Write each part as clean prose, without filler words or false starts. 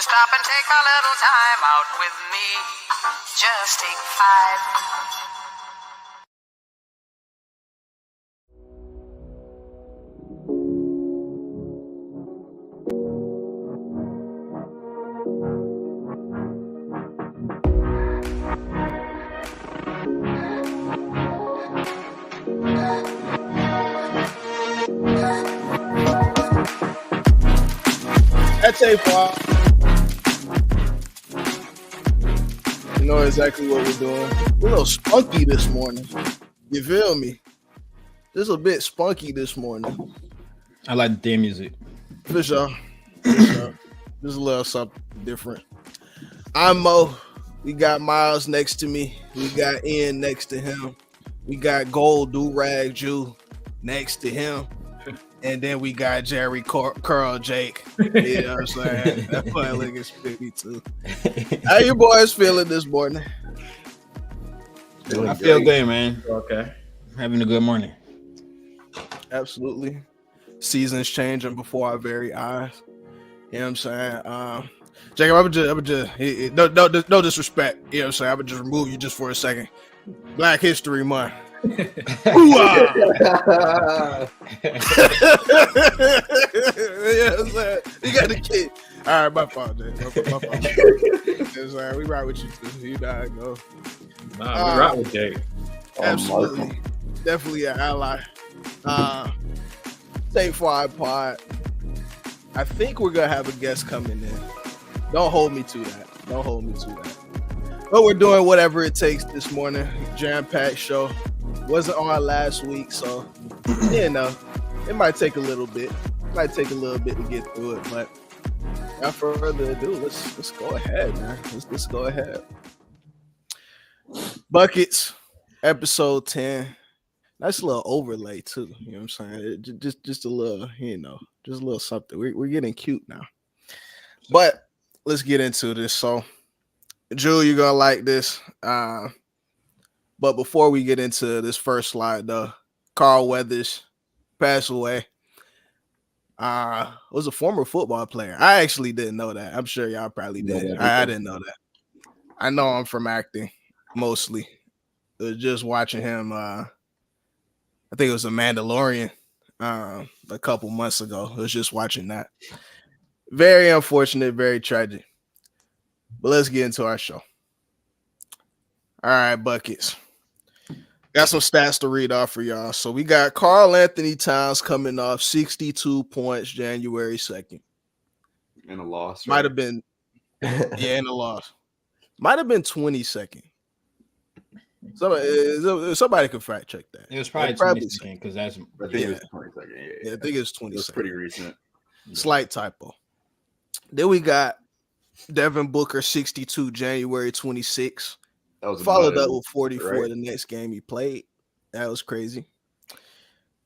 you stop and take a little time out with me? Just take 5. That's a far. You know exactly what we're doing. We're a little spunky this morning. You feel me? Just a bit spunky this morning. I like the theme music. For sure. Just a little something different. I'm Mo. We got Miles next to me. We got Ian next to him. We got Gold Do-Rag Jew next to him. And then we got Jerry Curl Jake. You know what I'm saying? That boy looking spiffy too. How you boys feeling this morning? I feel good, man. Okay. Having a good morning. Absolutely. Seasons changing before our very eyes. You know what I'm saying? Jacob, I would just no disrespect. You know what I'm saying? I would just remove you just for a second. Black History Month. You got the kid. All right, my fault, Jay. My fault. We ride with you too. You know how it goes. Nah, we ride with Jay. Absolutely. Definitely an ally. Take 5 pod. I think we're gonna have a guest coming in. Don't hold me to that. But we're doing whatever it takes this morning. Jam-packed show. Wasn't on last week, so you know it might take a little bit. To get through it, but without further ado, let's go ahead, man. Let's go ahead. Buckets, episode 10. Nice little overlay too. You know what I'm saying? Just a little, just a little something. We're getting cute now. But let's get into this. So, Drew, you're gonna like this. But before we get into this first slide, though, Carl Weathers passed away. Was a former football player. I actually didn't know that. I'm sure y'all probably did. I didn't know that. I know him from acting mostly. It was just watching him. I think it was a Mandalorian a couple months ago. I was just watching that. Very unfortunate, very tragic. But let's get into our show. All right, Buckets. Got some stats to read off for y'all. So we got Karl Anthony Towns coming off 62 points January 2nd. In a loss. Might have been, in a loss. Might have been 22nd. Somebody could fact check that. It was probably 22nd because that's. I think it was 22nd. Yeah, I think it's 22nd. It's pretty recent. Slight typo. Then we got Devin Booker 62 January 26th. Followed up with 44 right? The next game he played. That was crazy.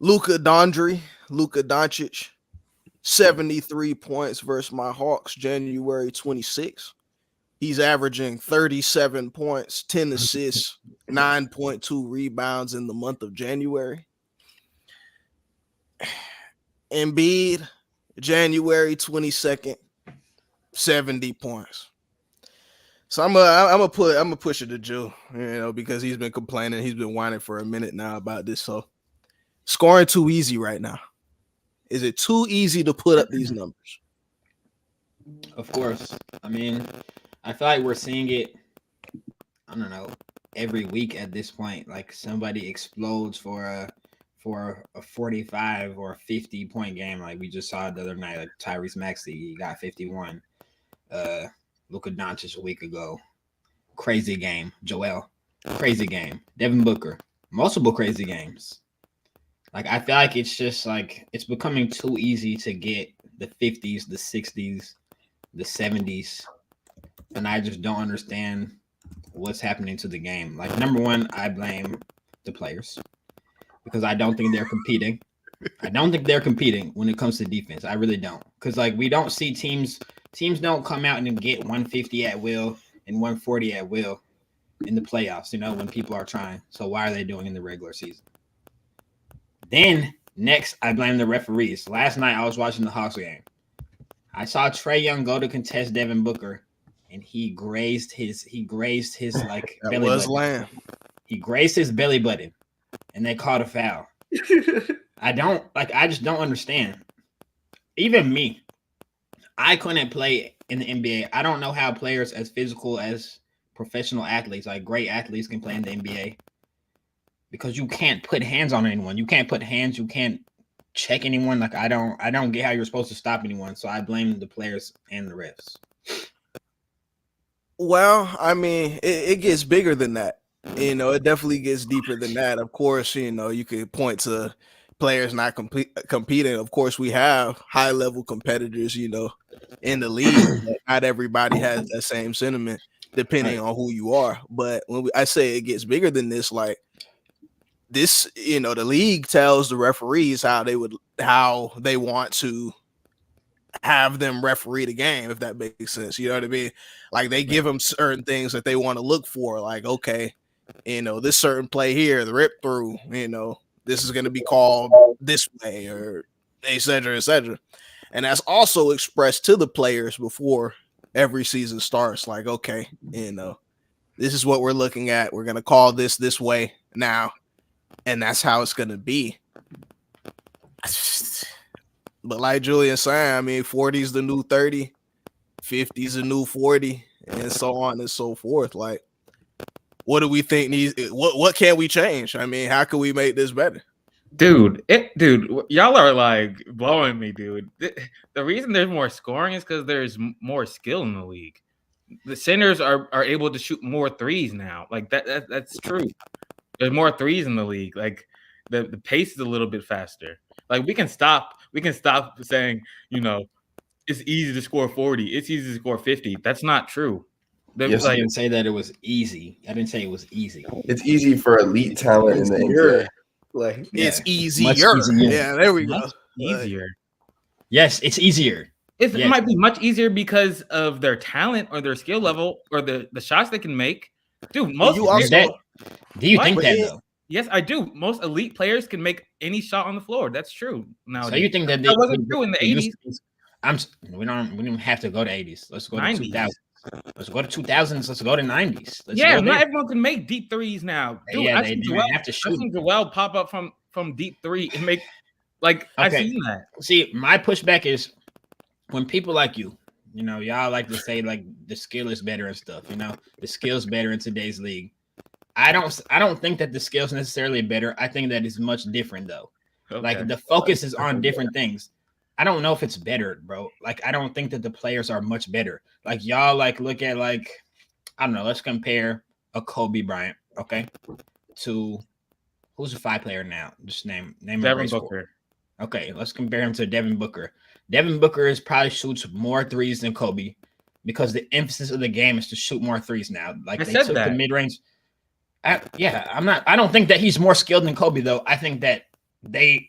Luka Doncic, 73 points versus my Hawks, January 26th. He's averaging 37 points, 10 assists, 9.2 rebounds in the month of January. Embiid, January 22nd, 70 points. So I'm gonna push it to Joe, because he's been complaining, he's been whining for a minute now about this. So scoring too easy right now. Is it too easy to put up these numbers? Of course. I mean, I feel like we're seeing it, I don't know, every week at this point. Like somebody explodes for a 45 or 50 point game, like we just saw the other night. Like Tyrese Maxey, he got 51. Luka Doncic a week ago, crazy game. Joel, crazy game. Devin Booker, multiple crazy games. Like I feel like it's just like it's becoming too easy to get the 50s, the 60s, the 70s, and I just don't understand what's happening to the game. Like number one, I blame the players because I don't think they're competing. I don't think they're competing when it comes to defense. I really don't, because like we don't see teams don't come out and get 150 at will and 140 at will in the playoffs, when people are trying. So why are they doing in the regular season? Then next, I blame the referees. Last night I was watching the Hawks game. I saw Trae Young go to contest Devin Booker, and he grazed his like That belly was button. lame. He grazed his belly button, and they called a foul. I just don't understand. Even me, I couldn't play in the NBA. I don't know how players as physical as professional athletes, like great athletes, can play in the NBA because you can't put hands on anyone. You can't put hands. You can't check anyone. Like I don't get how you're supposed to stop anyone. So I blame the players and the refs. Well, I mean, it gets bigger than that. It definitely gets deeper than that. Of course, you could point to players not competing. Of course, we have high level competitors, in the league. But not everybody has that same sentiment, depending on who you are. But when I say it gets bigger than this, like this, the league tells the referees how they want to have them referee the game, if that makes sense. You know what I mean? Like they give them certain things that they want to look for. Like, okay, this certain play here, the rip through, this is going to be called this way, or et cetera, et cetera. And that's also expressed to the players before every season starts. Like, okay, this is what we're looking at. We're going to call this way now. And that's how it's going to be. But like Julian saying, I mean, 40 is the new 30, 50 is the new 40, and so on and so forth. Like, what do we think needs? What can we change? I mean, how can we make this better? Dude, y'all are like blowing me, dude. The reason there's more scoring is because there's more skill in the league. The centers are able to shoot more threes now. Like that's true. There's more threes in the league. Like the pace is a little bit faster. Like we can stop saying, it's easy to score 40. It's easy to score 50. That's not true. Yes, I didn't say that it was easy. I didn't say it was easy. It's easy for elite talent in the NBA. Like it's easier. Yeah, there we go. Easier. Yes, it's easier. It might be much easier because of their talent or their skill level or the shots they can make. Dude, most do you think that though? Yes, I do. Most elite players can make any shot on the floor. That's true. Now, so you think that wasn't true in the 80s? We don't have to go to 80s. Let's go to 90s. 2000s. Let's go to 2000s. Let's go to 90s. Not everyone can make deep threes now. Dude, yeah, they have to shoot. I've seen Joel pop up from deep three and make I've seen that. See, my pushback is when people like y'all like to say like the skill is better and stuff. The skill's better in today's league. I don't think that the skill's necessarily better. I think that it's much different though. Okay. Like the focus is on different things. I don't know if it's better, bro. Like I don't think that the players are much better. Like y'all like look at like I don't know. Let's compare a Kobe Bryant, okay, to who's a 5 player now? Just name Devin Booker. Okay, let's compare him to Devin Booker. Devin Booker probably shoots more threes than Kobe because the emphasis of the game is to shoot more threes now. Like they took the mid range. I don't think that he's more skilled than Kobe though. I think that they.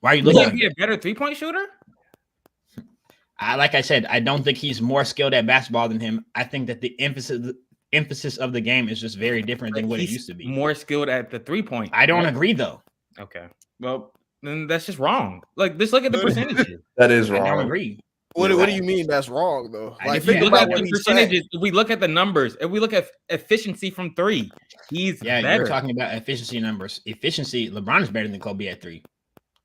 Why are you looking? Would he be a better 3-point shooter? Like I said, I don't think he's more skilled at basketball than him. I think that the emphasis of the game is just very different than what it used to be. More skilled at the 3-point. I don't agree though. Okay, well then that's just wrong. Like just look at the percentages. That is wrong. I don't agree. What do you mean that's wrong though? Like if you look at the percentages, if we look at the numbers, if we look at efficiency from 3, he's better. You're talking about efficiency numbers. Efficiency, LeBron is better than Kobe at 3.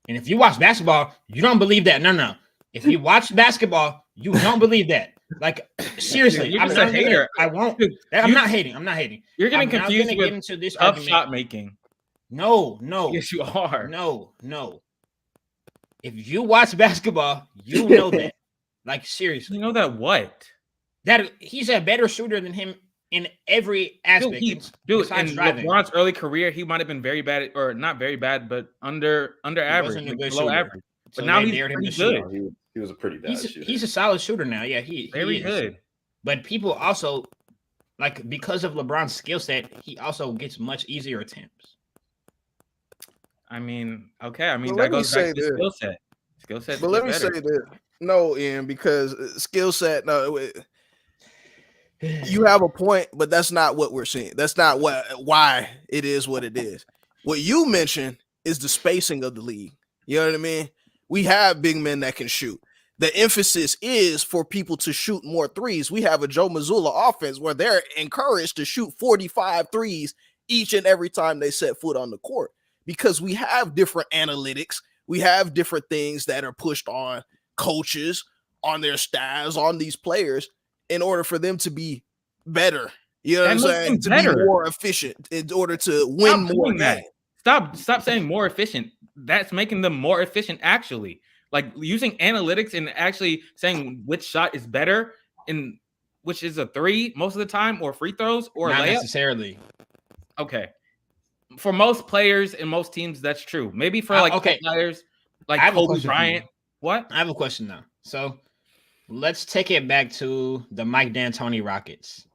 And if you watch basketball, you don't believe that. No. If you watch basketball, you don't believe that. Like seriously, you're just a hater. I won't. I'm not hating. You're getting confused with into this tough shot making. No. Yes, you are. No. If you watch basketball, you know that. Like seriously, you know that what? That he's a better shooter than him in every aspect. Dude, in LeBron's early career, he might have been very bad, or not very bad, but under average, below average. But so now he's pretty good. He was a pretty bad shooter. He's a solid shooter now. Yeah, he very good. But people also like because of LeBron's skill set, he also gets much easier attempts. I mean, okay. I mean, that goes back to skill set. Skill set. But let me say this. No, Ian, because skill set. No, you have a point, but that's not what we're seeing. That's not why it is what it is. What you mentioned is the spacing of the league. You know what I mean? We have big men that can shoot. the emphasis is for people to shoot more threes. We have a Joe Mazzulla offense where they're encouraged to shoot 45 threes each and every time they set foot on the court because we have different analytics. We have different things that are pushed on coaches, on their staffs, on these players in order for them to be better. You know what I'm saying? To be more efficient in order to win more games. Stop saying more efficient. That's making them more efficient, actually. Like using analytics and actually saying which shot is better and which is a three most of the time, or free throws, or not layup. Necessarily. Okay. For most players and most teams, that's true. Maybe for players like Kobe Bryant. What? I have a question now. So let's take it back to the Mike D'Antoni Rockets.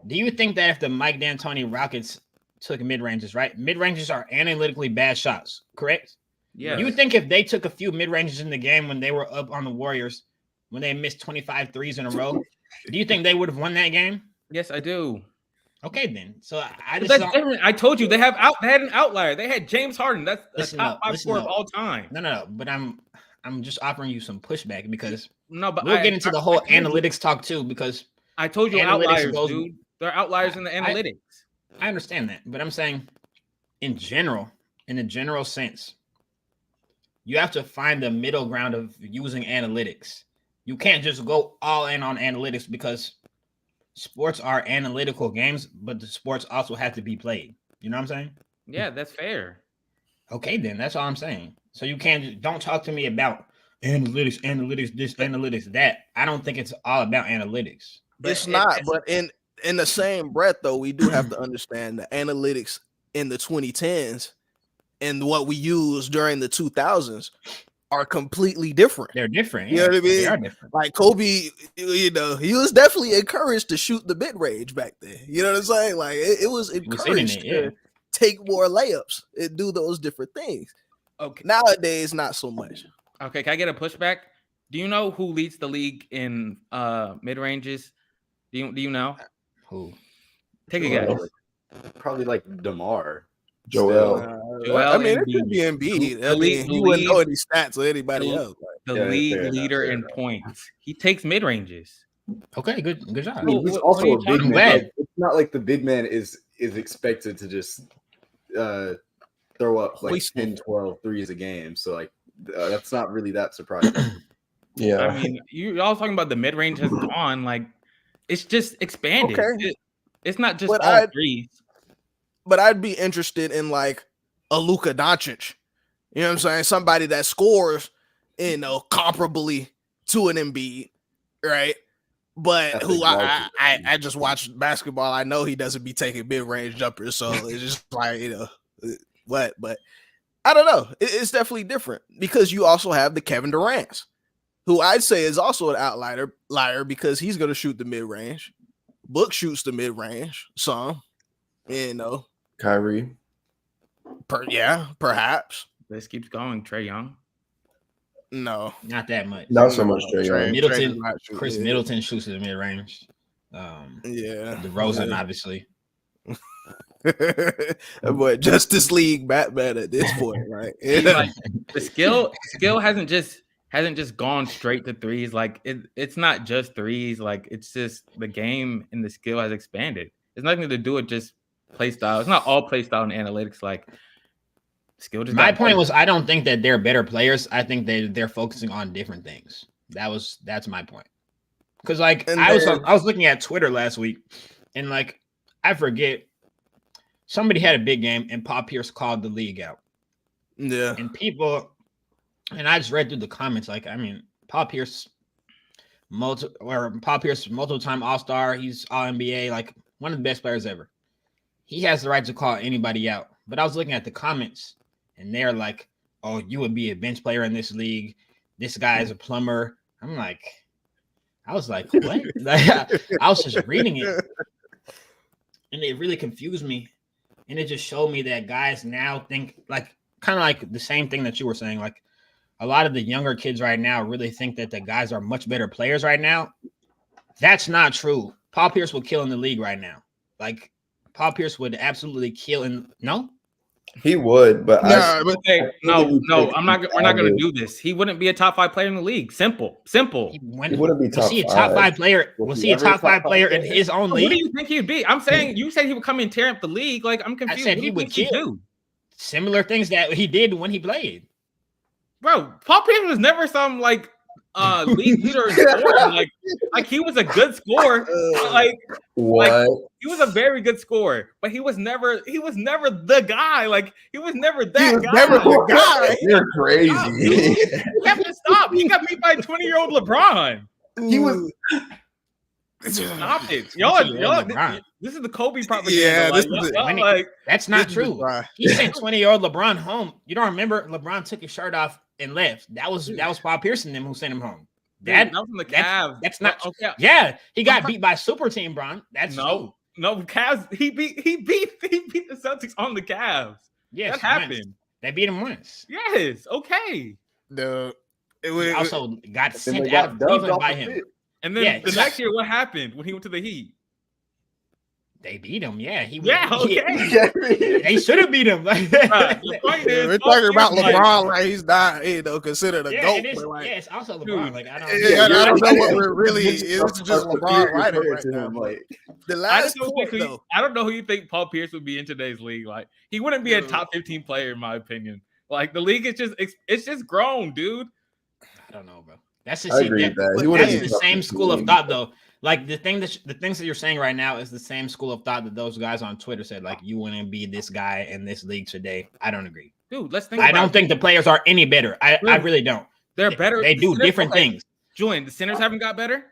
Do you think that if the Mike D'Antoni Rockets took mid-ranges, right? Mid-ranges are analytically bad shots, correct? Yeah. You think if they took a few mid-ranges in the game when they were up on the Warriors, when they missed 25 threes in a row, do you think they would have won that game? Yes, I do. Okay, then. So I just that's different. I told you they had an outlier. They had James Harden. That's listen, a top 5 scorer of all time. No. But I'm just offering you some pushback because but we'll get into the whole analytics talk too, because I told you outliers, dude. They're outliers in the analytics. I understand that, but I'm saying in the general sense, you have to find the middle ground of using analytics. You can't just go all in on analytics because sports are analytical games, but the sports also have to be played. You know what I'm saying? Yeah, that's fair. Okay, then that's all I'm saying. So you don't talk to me about analytics, this, analytics, that. I don't think it's all about analytics. It's not, but in the same breath, though, we do have to understand the analytics in the 2010s and what we use during the 2000s are completely different. They're different. You know what I mean? They are different. Like Kobe, he was definitely encouraged to shoot the mid-range back then. You know what I'm saying? Like it was encouraged to take more layups and do those different things. Okay. Nowadays, not so much. Okay, can I get a pushback? Do you know who leads the league in mid-ranges? Do you know? Who? Take a guess. Probably like DeMar. Joel. I mean, it could be Embiid. I mean, you wouldn't know any stats or anybody else. The league leader in points. He takes mid-ranges. Okay, good job. I mean, he's also a big man. Like, it's not like the big man is expected to just throw up like 10, 12 threes a game. So like that's not really that surprising. Yeah. I mean, y'all talking about the mid-range has gone, like it's just expanded. Okay. It's not just all threes. But I'd be interested in like a Luka Doncic. You know what I'm saying? Somebody that scores, comparably to an Embiid, right? But who I just watch basketball. I know he doesn't be taking mid-range jumpers, so it's just like, what? But I don't know. It's definitely different because you also have the Kevin Durant's, who I'd say is also an outlier because he's going to shoot the mid-range. Book shoots the mid-range some, Kyrie. Perhaps. This keeps going. Trae Young. No, not that much. Not so much Trae Young. Chris Middleton shoots the mid-range. DeRozan, obviously. But Justice League Batman at this point, right? Like, the skill hasn't just gone straight to threes. Like it's not just threes. Like it's just the game and the skill has expanded. It's nothing to do with just play style. It's not all play style and analytics. Like skill. My point was, I don't think that they're better players. I think they're focusing on different things. That's my point. Because I was looking at Twitter last week, and like I forget, somebody had a big game, and Paul Pierce called the league out. Yeah, and I just read through the comments. Like, I mean, Paul Pierce, multiple-time All-Star. He's All NBA, like one of the best players ever. He has the right to call anybody out. But I was looking at the comments, and they're like, "Oh, you would be a bench player in this league. This guy is a plumber." I was like, what? I was just reading it, and it really confused me. And it just showed me that guys now think like kind of like the same thing that you were saying. Like a lot of the younger kids right now really think that the guys are much better players right now. That's not true. Paul Pierce would kill in the league right now. Like Paul Pierce would absolutely kill. No, He would, but no, I'm not. We're not going to do this. He wouldn't be a top 5 player in the league. Simple. He wouldn't be top 5. Was he a top 5 player? Was he a top 5 player in his own league? What do you think he'd be? I'm saying you said he would come and tear up the league. Like I'm confused. I said he would do similar things that he did when he played. Bro, Paul Pierce was never some like league leader in scoring. Like he was a good scorer. Like he was a very good scorer, but he was never the guy. Like he was never that guy. Never the guy. You're crazy. You have to stop. He got beat by 20-year-old LeBron. He was. Stop it, y'all. This is the Kobe propaganda. Yeah, that's not true. He sent 20-year-old LeBron home. You don't remember? LeBron took his shirt off and left. That was Paul Pierce and them who sent him home. That was from the Cavs. That's not okay. Yeah, he got beat by Super Team, Bron. That's true. No, Cavs. He beat the Celtics on the Cavs. Yes, that happened. They beat him once. Yes, okay. He also got sent out of Cleveland by him. And then the next year, what happened when he went to the Heat? They beat him. Yeah, they should have beat him. The point is, we're talking about LeBron like he's not, considered a GOAT. It's also LeBron. I don't know what we're really. It's just LeBron right now. I don't know who you think Paul Pierce would be in today's league. Like he wouldn't be a top 15 player in my opinion. Like the league is just grown, dude. I don't know, bro. That's the same school of thought, though. Like the things that you're saying right now is the same school of thought that those guys on Twitter said. Like you wouldn't be this guy in this league today. I don't agree, dude. Let's think. I don't think the players are any better. I really don't. They're better. They do different things. Julian, the centers haven't got better.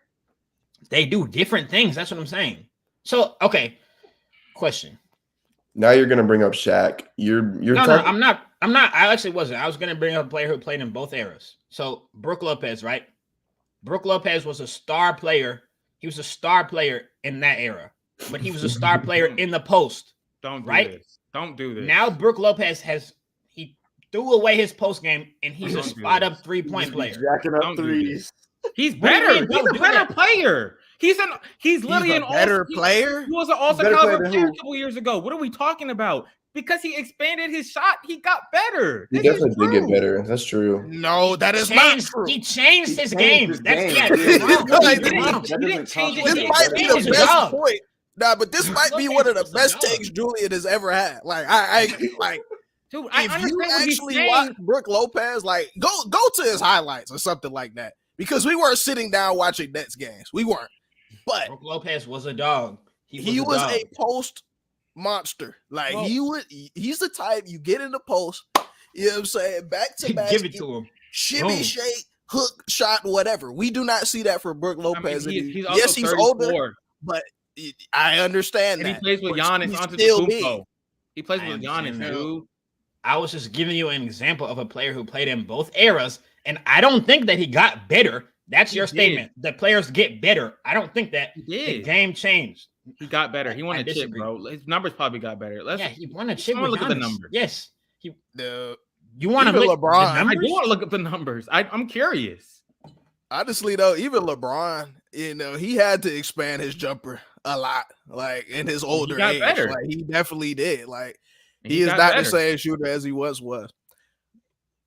They do different things. That's what I'm saying. So okay, question. Now you're gonna bring up Shaq. No, I'm not. I actually wasn't. I was gonna bring up a player who played in both eras. So Brook Lopez, right? Brook Lopez was a star player. He was a star player in that era, but he was a star player in the post. Don't do this. Now Brook Lopez he threw away his post game and he's a spot up 3-point player. Jacking up threes. He's better. He's a better player. He's literally an better player. He was an all-star caliber player a couple years ago. What are we talking about? Because he expanded his shot, he got better. He definitely did get better. That's true. No, that is not true. He changed his game. He didn't change it. This might be the best point. Nah, but this might be one of the best takes Julian has ever had. Like, dude, if you actually watch Brook Lopez, like, go to his highlights or something like that. Because we weren't sitting down watching Nets games. We weren't. But Brook Lopez was a dog. He was a post monster. Like he's the type you get in the post, you know what I'm saying, back to back, give it to him, shimmy, shake, hook, shot, whatever. We do not see that for Brook Lopez. He's older, but I understand and that. He plays with Giannis Antetokounmpo. He plays with Giannis, dude. I was just giving you an example of a player who played in both eras, and I don't think that he got better. That's your statement. The players get better. I don't think that the game changed. He got better. He won a chip, bro. His numbers probably got better. He won a chip. Look at the numbers. Yes. You want to look LeBron? I do want to look at the numbers. I'm curious. Honestly, though, even LeBron, he had to expand his jumper a lot. Like in his older age, better. Like he definitely did. Like he is not the same shooter as he was.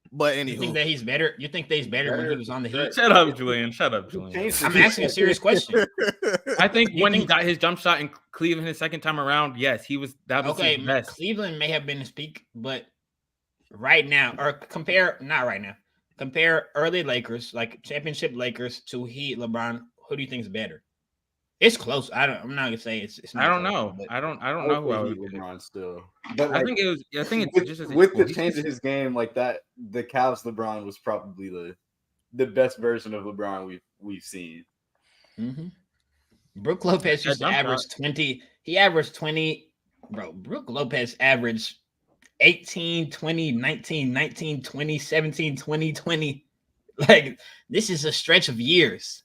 But anywho, you think that he's better? You think that he's better when he was on the Heat? Shut up, Julian. I'm asking a serious question. I think when he got his jump shot in Cleveland his second time around, yes, that was his best. Cleveland may have been his peak, but right now, or compare early Lakers, like championship Lakers, to Heat LeBron. Who do you think is better? It's close. I'm not gonna say it's not. I don't know. I don't know who I would LeBron still. But I think it's just as with the change of his game like that. The Cavs LeBron was probably the best version of LeBron we've seen. Mm-hmm. Brook Lopez used to average 20. He averaged 20. Bro, Brook Lopez averaged 18, 20, 19, 19, 20, 17, 20, 20. Like this is a stretch of years.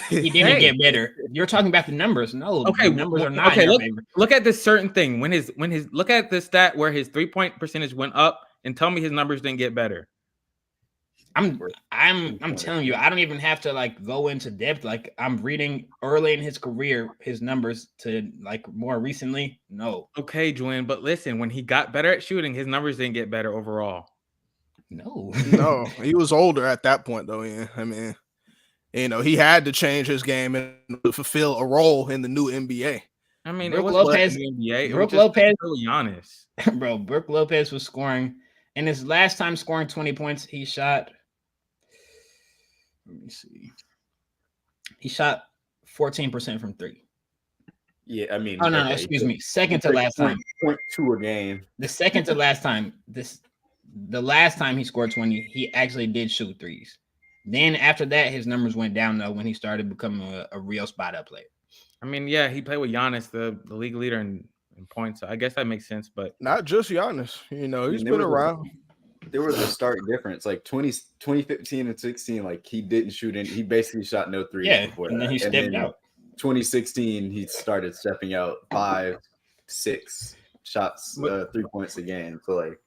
He didn't get better. You're talking about the numbers. No, the numbers are not. Okay, look at this certain thing. When his look at the stat where his 3-point percentage went up, and tell me his numbers didn't get better. I'm telling you, I don't even have to like go into depth. Like I'm reading early in his career, his numbers to like more recently. No. Okay, Julian, but listen, when he got better at shooting, his numbers didn't get better overall. No, he was older at that point, though. Yeah, I mean, he had to change his game and fulfill a role in the new NBA. I mean, Brook Lopez, Brook Lopez, Giannis, bro. Brook Lopez was scoring, and his last time scoring 20 points, he shot. Let me see. He shot 14% from three. Yeah, I mean. Oh no, excuse me. Second to last time. 0.2 a game. The second to last time. The last time he scored 20, he actually did shoot threes. Then after that, his numbers went down though when he started becoming a real spot up player. I mean, yeah, he played with Giannis, the league leader in points. So I guess that makes sense, but not just Giannis. He's been around. There was a stark difference, like 2015 and 16. Like he didn't shoot any. He basically shot no threes. Yeah, before and that. then he stepped out. 2016, he started stepping out 5, 6 shots, 3 points a game. So like,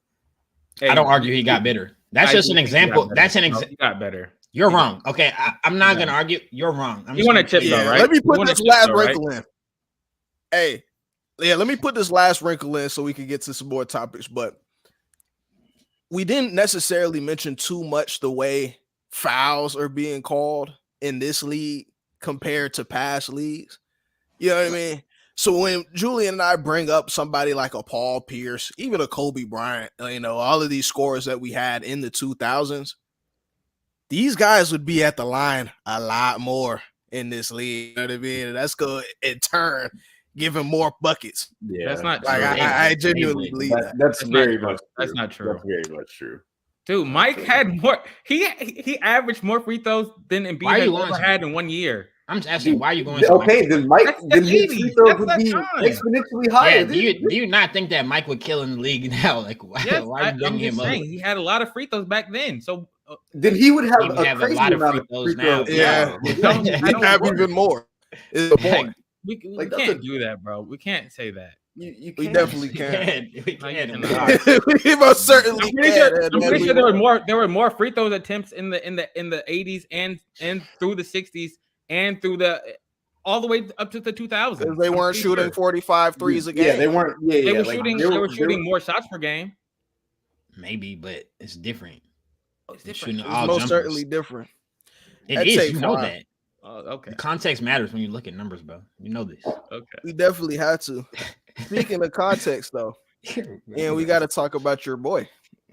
I don't argue he got better. That's just an example. That's an example. He got better. You're wrong. Okay, I'm not gonna argue. You're wrong. You want to chip though, right? Let me put this last wrinkle in. Hey, yeah, let me put this last wrinkle in so we can get to some more topics. But we didn't necessarily mention too much the way fouls are being called in this league compared to past leagues. You know what I mean? So when Julian and I bring up somebody like a Paul Pierce, even a Kobe Bryant, all of these scorers that we had in the 2000s, these guys would be at the line a lot more in this league. You know what I mean? And that's going to, in turn, give him more buckets. Yeah, that's not true. Like, I genuinely believe that. That's very much true. That's not true. That's very much true. Dude, Mike had more. He averaged more free throws than Embiid has ever had in 1 year. I'm just asking, why are you going? Okay, then Mike, then his free throws would be exponentially higher. Yeah, do you not think that Mike would kill in the league now? Like, why are you bringing him up? He had a lot of free throws back then, so then he would have a crazy lot of amount free throws now. Yeah, he'd have even more. Is the point? We can't do that, bro. We can't say that. We definitely can. We can. We most certainly can. I'm pretty sure there were more free throws attempts in the 80s and through the 60s and through all the way up to the 2000s. Because they weren't shooting 45 threes a game. Yeah, they weren't. Yeah, they were shooting more shots per game. Maybe, but it's different. It's different. It's most certainly different. It is. You know that. Okay. The context matters when you look at numbers, bro. You know this. Okay. We definitely had to. Speaking of context, though, and we got to talk about your boy.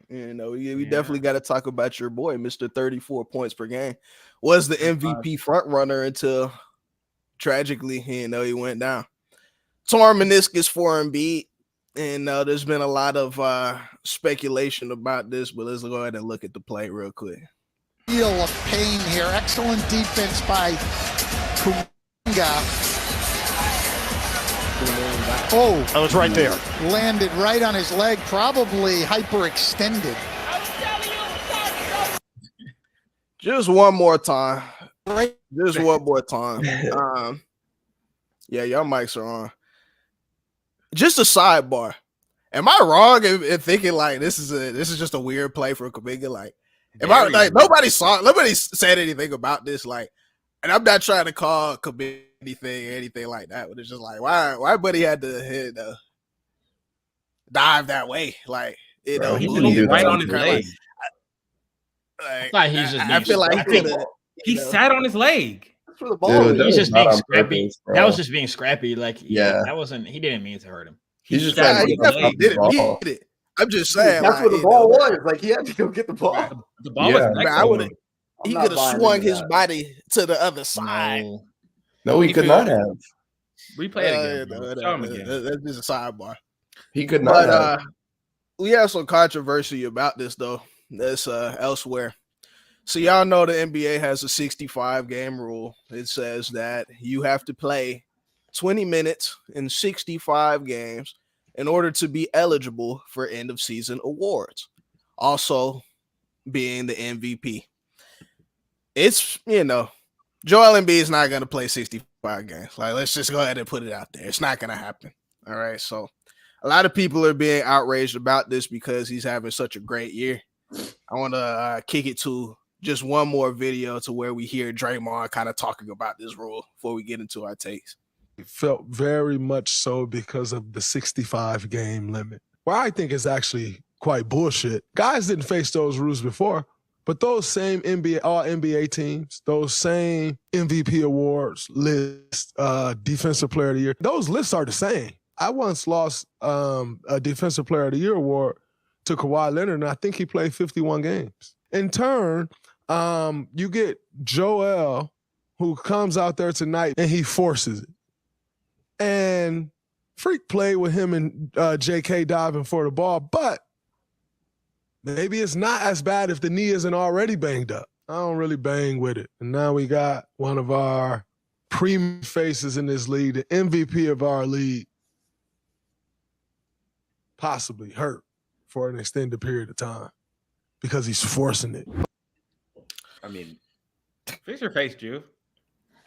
We definitely got to talk about your boy, Mr. 34 points per game. Was the MVP front runner until tragically, he went down. Torn meniscus for Embiid, and there's been a lot of speculation about this, but let's go ahead and look at the play real quick. Deal of pain here. Excellent defense by Kuminga. Oh, that was right there. Landed right on his leg, probably hyperextended. Just one more time. Just one more time. Yeah, y'all mics are on. Just a sidebar. Am I wrong in thinking like this is just a weird play for Kuminga? Like, nobody said anything about this? Like, and I'm not trying to call Kuminga anything like that, but it's just like why buddy had to hit dive that way, like he didn't right on his leg. I feel like he sat on his leg. That's for the ball. Dude, he's just being scrappy. That was just being scrappy. Like, that wasn't. He didn't mean to hurt him. He definitely didn't mean it. I'm just saying that's where the ball was. Like, he had to go get the ball. The ball was. He could have swung his body to the other side. No, he could not have. Replay it again. That's just a sidebar. He could not have. We have some controversy about this, though. That's elsewhere. So y'all know the NBA has a 65-game rule. It says that you have to play 20 minutes in 65 games in order to be eligible for end-of-season awards. Also being the MVP. It's, Joel Embiid is not going to play 65 games. Like, let's just go ahead and put it out there. It's not going to happen. All right. So a lot of people are being outraged about this because he's having such a great year. I want to kick it to just one more video to where we hear Draymond kind of talking about this rule before we get into our takes. It felt very much so because of the 65 game limit, where I think is actually quite bullshit. Guys didn't face those rules before, but those same all NBA teams, those same MVP awards lists, defensive player of the year, those lists are the same. I once lost a defensive player of the year award to Kawhi Leonard, and I think he played 51 games. In turn, you get Joel, who comes out there tonight and he forces it. And Freak played with him and JK diving for the ball, but maybe it's not as bad if the knee isn't already banged up. I don't really bang with it. And now we got one of our premium faces in this league, the MVP of our league, possibly hurt for an extended period of time because he's forcing it. I mean, fix your face, Jew.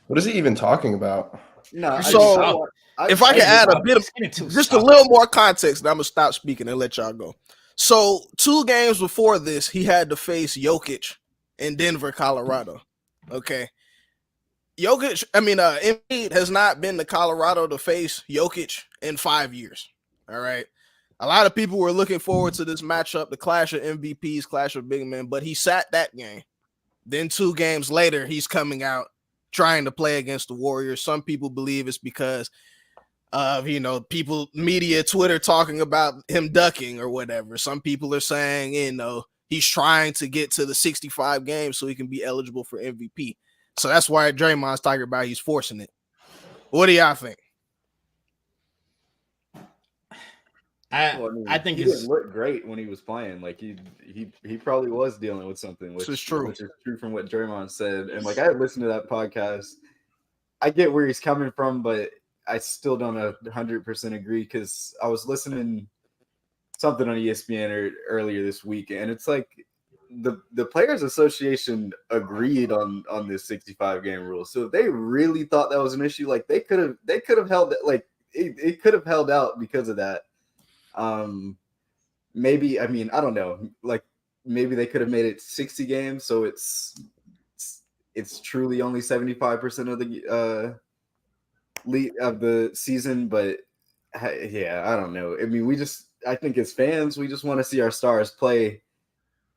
What is he even talking about? No. So if I can add a bit of just a little more context, then I'm gonna stop speaking and let y'all go. So 2 games before this, he had to face Jokic in Denver, Colorado. Okay. Embiid has not been to Colorado to face Jokic in 5 years. All right. A lot of people were looking forward to this matchup, the clash of MVPs, clash of big men, but he sat that game. Then 2 games later, he's coming out trying to play against the Warriors. Some people believe it's because of, people, media, Twitter talking about him ducking or whatever. Some people are saying, he's trying to get to the 65 games so he can be eligible for MVP. So that's why Draymond's talking about he's forcing it. What do y'all think? I think he didn't look great when he was playing. Like he probably was dealing with something, which is true from what Draymond said. And like I listened to that podcast. I get where he's coming from, but I still don't 100% agree because I was listening something on ESPN earlier this week, and it's like the Players Association agreed on this 65 game rule. So if they really thought that was an issue, like they could have held it, like it could have held out because of that. Maybe, I don't know, like maybe they could have made it 60 games. So it's truly only 75% of the lead of the season. But yeah, I don't know. I mean, I think as fans, we just want to see our stars play.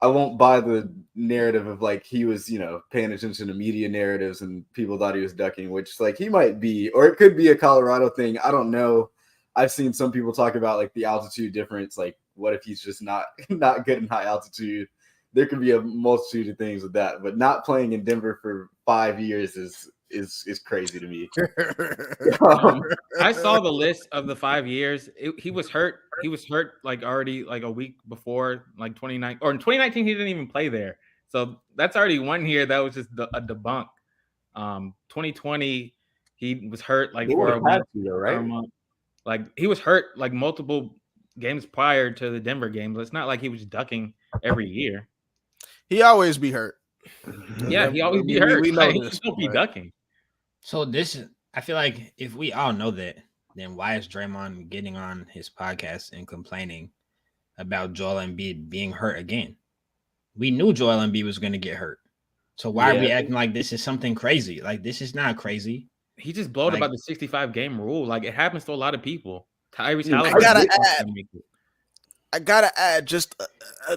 I won't buy the narrative of like he was, paying attention to media narratives and people thought he was ducking, which like he might be, or it could be a Colorado thing. I don't know. I've seen some people talk about like the altitude difference. Like, what if he's just not good in high altitude? There could be a multitude of things with that, but not playing in Denver for 5 years is crazy to me. I saw the list of the 5 years. He was hurt. He was hurt like already like a week before, like 2019 or in 2019 he didn't even play there. So that's already one year that was just a debunk. 2020 he was hurt like for a week, right? For a month. Like he was hurt like multiple games prior to the Denver game. It's not like he was ducking every year. He always be hurt. Yeah, he always be hurt. We know this. He don't be ducking. So I feel like if we all know that, then why is Draymond getting on his podcast and complaining about Joel Embiid being hurt again? We knew Joel Embiid was going to get hurt. So why are we acting like this is something crazy? Like this is not crazy. He just blowed about the 65 game rule. Like it happens to a lot of people. Tyrese Halliburton. I gotta add just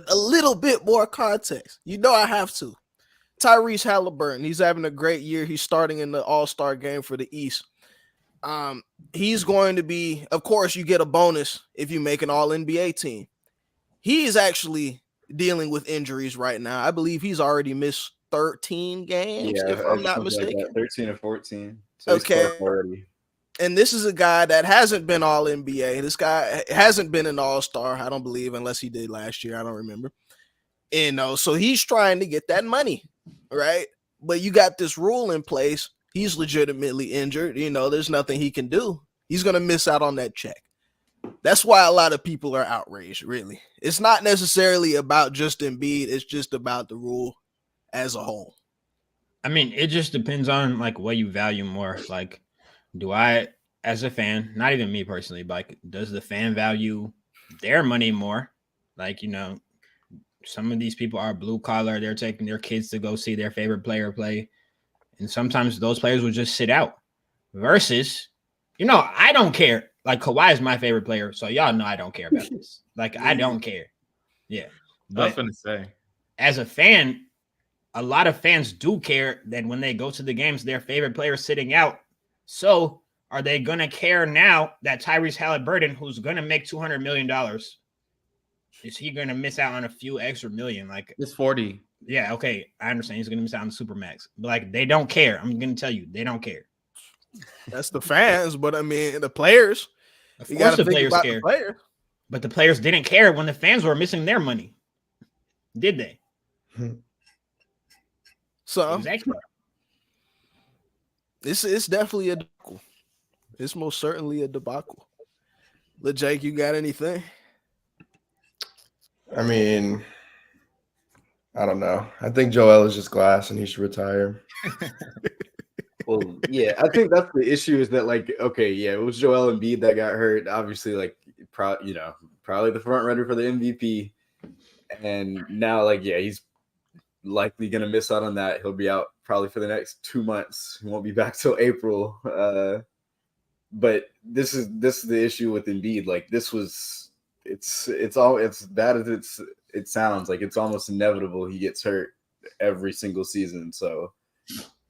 a little bit more context. I have to. Tyrese Halliburton, he's having a great year. He's starting in the All-Star game for the East. He's going to be, of course, you get a bonus if you make an All-NBA team. He is actually dealing with injuries right now. I believe he's already missed 13 games, if I'm not mistaken. Like 13 or 14. So okay. And this is a guy that hasn't been all NBA. This guy hasn't been an all-star, I don't believe, unless he did last year. I don't remember. So he's trying to get that money, right? But you got this rule in place. He's legitimately injured. There's nothing he can do. He's going to miss out on that check. That's why a lot of people are outraged, really. It's not necessarily about just Embiid. It's just about the rule as a whole. I mean, it just depends on like what you value more. Like, do I, as a fan, not even me personally, but like, does the fan value their money more? Like, some of these people are blue collar. They're taking their kids to go see their favorite player play. And sometimes those players will just sit out. Versus, I don't care. Like Kawhi is my favorite player. So y'all know I don't care about this. Like, I don't care. Yeah. I was But going to say. as a fan, a lot of fans do care that when they go to the games, their favorite player is sitting out. So are they going to care now that Tyrese Halliburton, who's going to make $200 million, is he going to miss out on a few extra million? Like, it's 40. Yeah, okay. I understand he's going to miss out on the Supermax. But, like, they don't care. I'm going to tell you, they don't care. That's the fans, but I mean, the players. Of You course got to the think players about care. the players. But the players didn't care when the fans were missing their money. Did they? So exactly. It's definitely a debacle. It's most certainly a debacle. But Jake, you got anything? I mean, I don't know. I think Joel is just glass and he should retire. Well, yeah, I think that's the issue is that, like, okay, yeah, it was Joel Embiid that got hurt. Obviously, like, probably the front runner for the MVP. And now, like, yeah, he's likely going to miss out on that. He'll be out probably for the next 2 months. He won't be back till April. But this is the issue with Embiid. Like, it's bad as it sounds. Like, it's almost inevitable he gets hurt every single season. So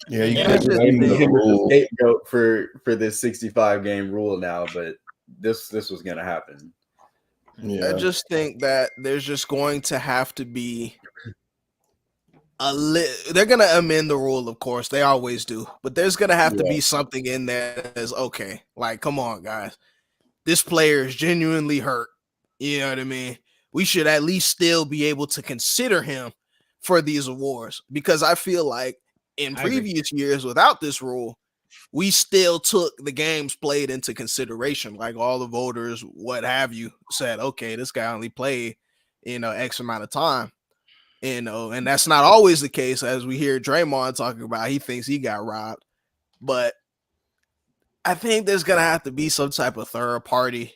yeah, you can't can't blame the rule. Scapegoat for this 65 game rule now, but this was going to happen. Yeah. I just think that there's just going to have to be they're going to amend the rule, of course. They always do. But there's going to have to be something in there that is okay. Like, come on, guys. This player is genuinely hurt. You know what I mean? We should at least still be able to consider him for these awards, because I feel like in previous years without this rule, we still took the games played into consideration. Like, all the voters, what have you, said, okay, this guy only played, X amount of time. And that's not always the case, as we hear Draymond talking about. He thinks he got robbed. But I think there's going to have to be some type of third party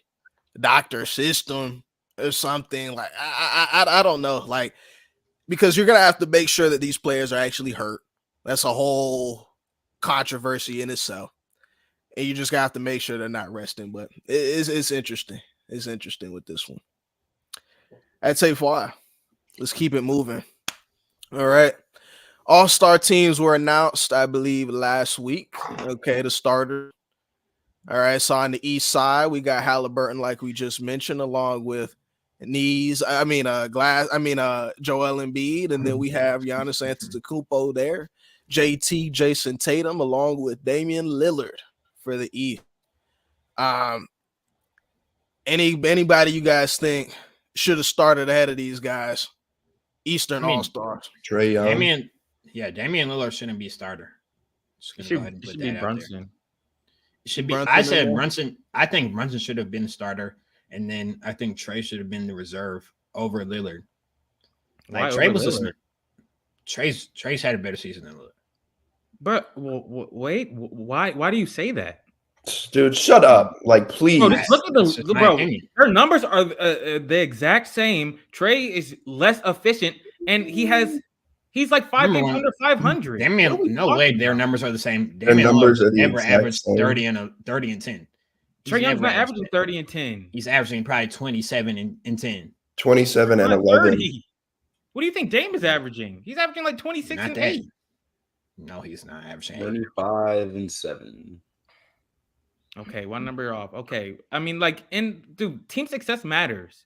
doctor system or something. Like, I don't know. Like, because you're going to have to make sure that these players are actually hurt. That's a whole controversy in itself. And you just got to have to make sure they're not resting. But it's interesting. It's interesting with this one. I'd say why. Let's keep it moving. All right. All-star teams were announced, I believe, last week. Okay, the starter. All right. So on the east side, we got Halliburton, like we just mentioned, along with Joel Embiid. And then we have Giannis Antetokounmpo there. JT, Jason Tatum, along with Damian Lillard for the East. Anybody you guys think should have started ahead of these guys? Eastern All-Stars. Trae Young. Damian Lillard shouldn't be a starter. It should be Brunson. It should be. I said Brunson. I think Brunson should have been the starter, and then I think Trae should have been the reserve over Lillard. Like, Trae was Lillard? Trae's had a better season than Lillard. But wait, why do you say that? Dude, shut up. Like, please. Bro, look at her numbers are the exact same. Trae is less efficient, and he's like 5 games under 500. Damian, no way their numbers are the same. Their numbers are never averaged 30 and 10. Trae Young's not averaging 30 and 10. He's averaging probably 27 and 10. 27 and 11. 30. What do you think Dame is averaging? He's averaging like 26 and 8. No, he's not averaging 35 and 7. Okay, one number off. Okay. I mean, like, dude, team success matters.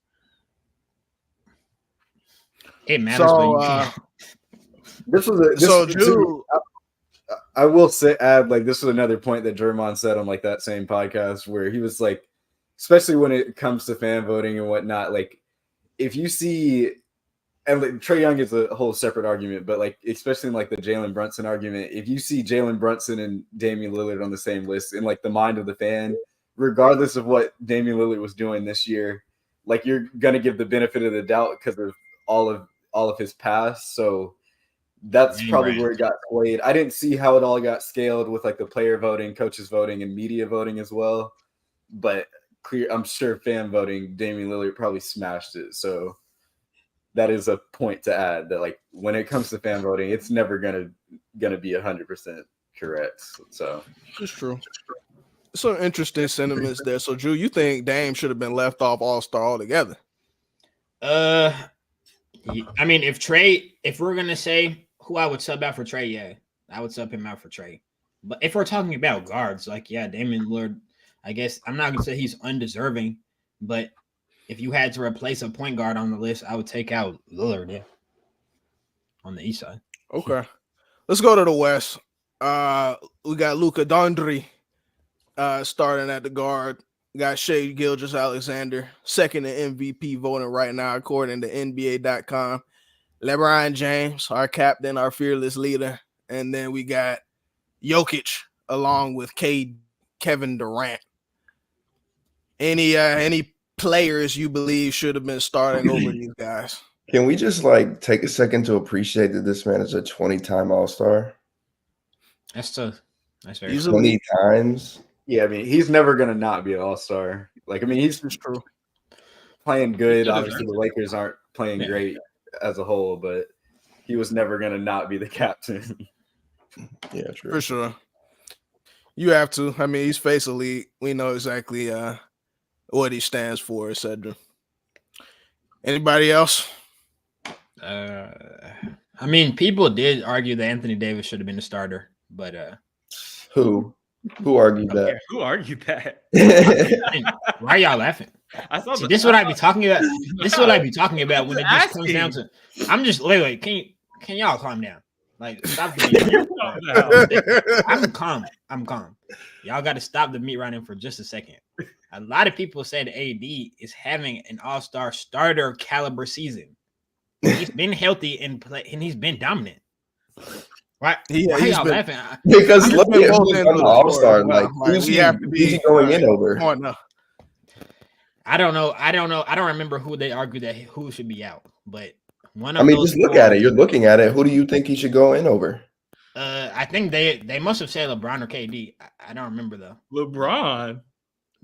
It matters. I will add, like, this was another point that Draymond said on, like, that same podcast, where he was like, especially when it comes to fan voting and whatnot, like, if you see, and like, Trae Young is a whole separate argument, but like, especially in like the Jalen Brunson argument, if you see Jalen Brunson and Damian Lillard on the same list in like the mind of the fan, regardless of what Damian Lillard was doing this year, like, you're gonna give the benefit of the doubt because of all of his past. So that's probably where it got played. I didn't see how it all got scaled with like the player voting, coaches voting, and media voting as well. But I'm sure fan voting, Damian Lillard probably smashed it. So that is a point to add that like when it comes to fan voting, it's never gonna be 100% correct. So it's true. Some interesting sentiments there. So, Drew, you think Dame should have been left off All-Star altogether? I mean, if we're gonna say who I would sub out for Trey, yeah, I would sub him out for Trey. But if we're talking about guards, like yeah, Damian Lillard, I guess I'm not gonna say he's undeserving, but if you had to replace a point guard on the list, I would take out Lillard, yeah, on the east side. Okay, let's go to the West. We got Luka Doncic starting at the guard. Got Shai Gilgeous-Alexander second in MVP voting right now, according to NBA.com. LeBron James, our captain, our fearless leader, and then we got Jokic along with Kevin Durant. Any players you believe should have been starting over these guys? Can we just like take a second to appreciate that this man is a 20-time All-Star? That's tough. That's very 20 times. yeah, I mean, he's never gonna not be an All-Star. Like, I mean, he's It's true. playing good. Obviously, the Lakers aren't playing great as a whole, but he was never gonna not be the captain. Yeah, true. For sure. You have to. I mean, he's face elite. We know exactly what he stands for, etc. Anybody else? I mean, people did argue that Anthony Davis should have been the starter, but Who argued that? Who argued that? I mean, why are y'all laughing? I saw See, this is what I be talking about. This is what I be talking about when it just comes down to. I'm just wait. Can y'all calm down? Like stop the meat. I'm calm. Y'all got to stop the meat running for just a second. A lot of people said AD is having an all-star starter caliber season. He's been healthy and he's been dominant. Right? Why y'all laughing? Because look at who's on the All-Star. Like, who's we have to be going in over? I don't know. I don't remember who they argued that who should be out, but one of I mean, those just look at it. You're looking at it. Who do you think he should go in over? I think they must have said LeBron or KD. I don't remember though. LeBron.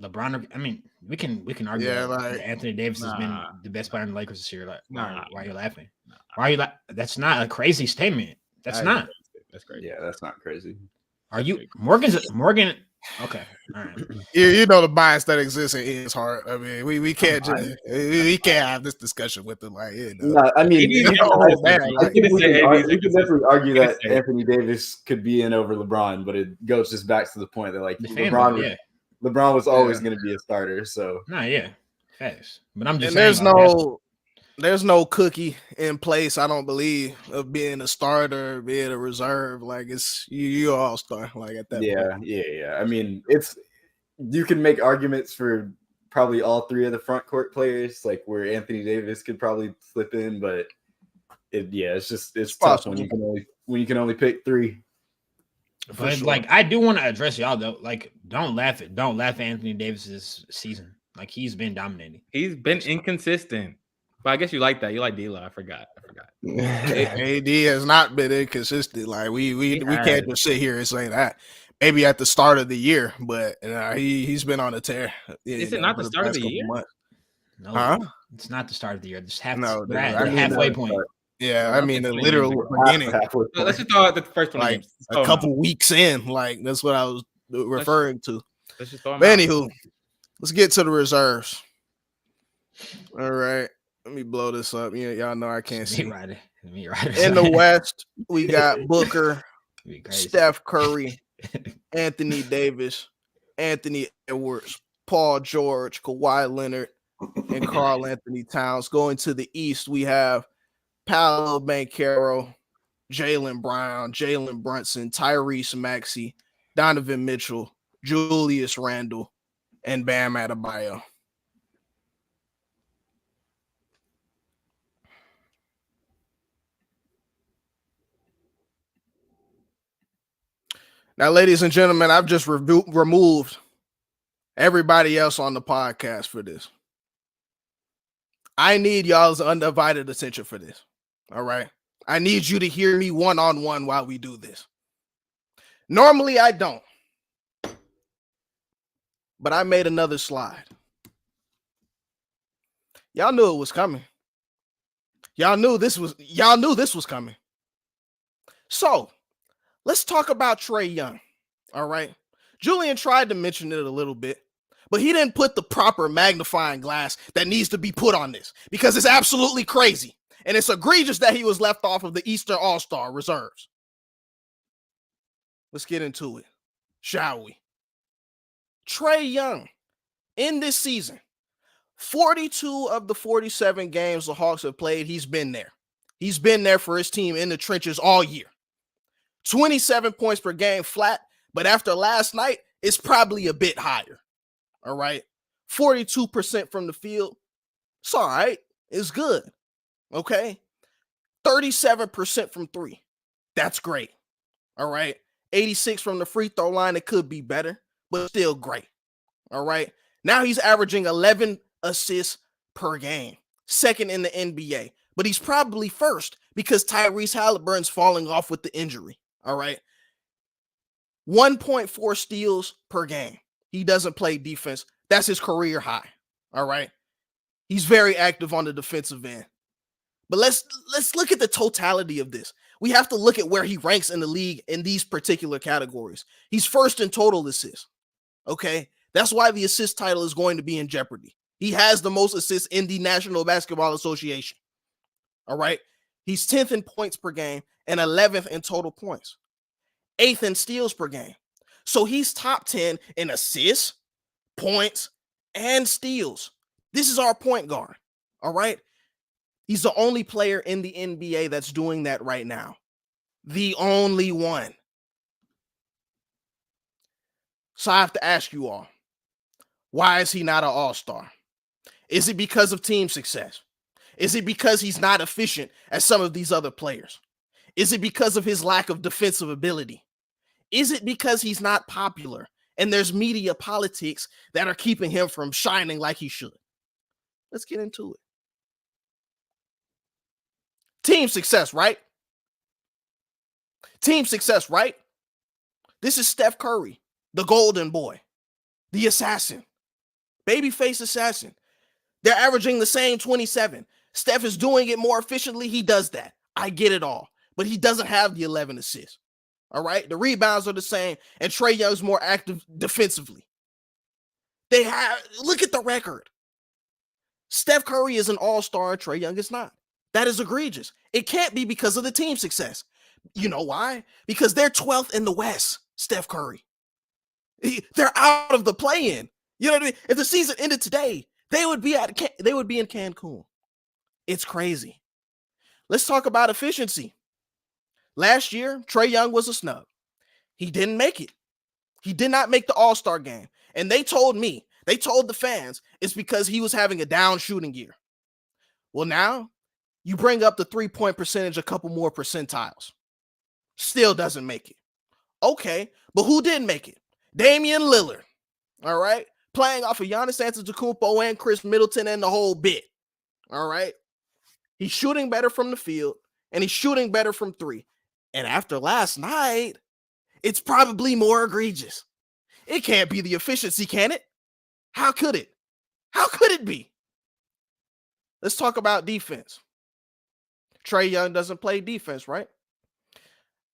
I mean, we can argue that Anthony Davis has been the best player in the Lakers this year. Like, why are you laughing? Why are you That's not a crazy statement. That's not. That's crazy. Yeah, that's not crazy. Are you Morgan? Okay, all right. You know the bias that exists in his heart. I mean, we can't just we can't have this discussion with him. Like, no, I mean, you can definitely argue that Anthony Davis could be in over LeBron, but it goes just back to the point that like LeBron was always going to be a starter. So facts. But I'm just saying, there's no cookie in place, I don't believe, of being a starter, being a reserve. Like it's you all star. Like at that point. Yeah. I mean, you can make arguments for probably all three of the front court players, like where Anthony Davis could probably slip in, but it's tough when you can only pick three. But like I do want to address y'all though. Like, don't laugh at Anthony Davis's season. Like he's been dominating. He's been inconsistent. But I guess you like that. You like D-Lo. I forgot. AD has not been inconsistent. Like we can't just sit here and say that. Maybe at the start of the year, but he's been on a tear. Is it not the start of the year? No, it's not the start of the year. It's halfway point. Yeah, I mean the literal beginning. Let's just throw out the first one. Like a couple weeks in. Like that's what I was referring to. Let's just throw them but anywho, let's get to the reserves. All right. Let me blow this up. Y'all know I can't see. In the West, we got Booker, Steph Curry, Anthony Davis, Anthony Edwards, Paul George, Kawhi Leonard, and Karl Anthony Towns. Going to the East, we have Paolo Banchero, Jaylen Brown, Jalen Brunson, Tyrese Maxey, Donovan Mitchell, Julius Randle, and Bam Adebayo. Now, ladies and gentlemen, I've just removed everybody else on the podcast for this. I need y'all's undivided attention for this. All right. I need you to hear me one-on-one while we do this. Normally, I don't. But I made another slide. Y'all knew it was coming. Y'all knew this was coming. So let's talk about Trae Young. All right. Julian tried to mention it a little bit, but he didn't put the proper magnifying glass that needs to be put on this because it's absolutely crazy. And it's egregious that he was left off of the Eastern All-Star reserves. Let's get into it, shall we? Trae Young, in this season, 42 of the 47 games the Hawks have played, he's been there. He's been there for his team in the trenches all year. 27 points per game flat, but after last night, it's probably a bit higher. All right. 42% from the field. It's all right. It's good. Okay. 37% from three. That's great. All right. 86 from the free throw line. It could be better, but still great. All right. Now he's averaging 11 assists per game, second in the NBA, but he's probably first because Tyrese Halliburton's falling off with the injury. All right. 1.4 steals per game. He doesn't play defense. That's his career high. All right. He's very active on the defensive end. But let's look at the totality of this. We have to look at where he ranks in the league in these particular categories. He's first in total assists. Okay. That's why the assist title is going to be in jeopardy. He has the most assists in the National Basketball Association. All right. He's 10th in points per game and 11th in total points. 8th in steals per game. So he's top 10 in assists, points, and steals. This is our point guard. All right. He's the only player in the NBA that's doing that right now. The only one. So I have to ask you all, why is he not an all-star? Is it because of team success? Is it because he's not efficient as some of these other players? Is it because of his lack of defensive ability? Is it because he's not popular and there's media politics that are keeping him from shining like he should? Let's get into it. Team success, right? Team success, right? This is Steph Curry, the golden boy, the assassin, babyface assassin. They're averaging the same 27. Steph is doing it more efficiently. He does that. I get it all. But he doesn't have the 11 assists. All right? The rebounds are the same, and Trae Young's more active defensively. Look at the record. Steph Curry is an all-star, and Trae Young is not. That is egregious. It can't be because of the team success. You know why? Because they're 12th in the West, Steph Curry. They're out of the play-in. You know what I mean? If the season ended today, they would be in Cancun. It's crazy. Let's talk about efficiency. Last year, Trae Young was a snub. He didn't make it. He did not make the All-Star game. And they told the fans, it's because he was having a down shooting year. Well, now you bring up the 3-point percentage a couple more percentiles. Still doesn't make it. Okay, but who did make it? Damian Lillard. All right? Playing off of Giannis Antetokounmpo and Chris Middleton and the whole bit. All right? He's shooting better from the field, and he's shooting better from three. And after last night, it's probably more egregious. It can't be the efficiency, can it? How could it? How could it be? Let's talk about defense. Trae Young doesn't play defense, right?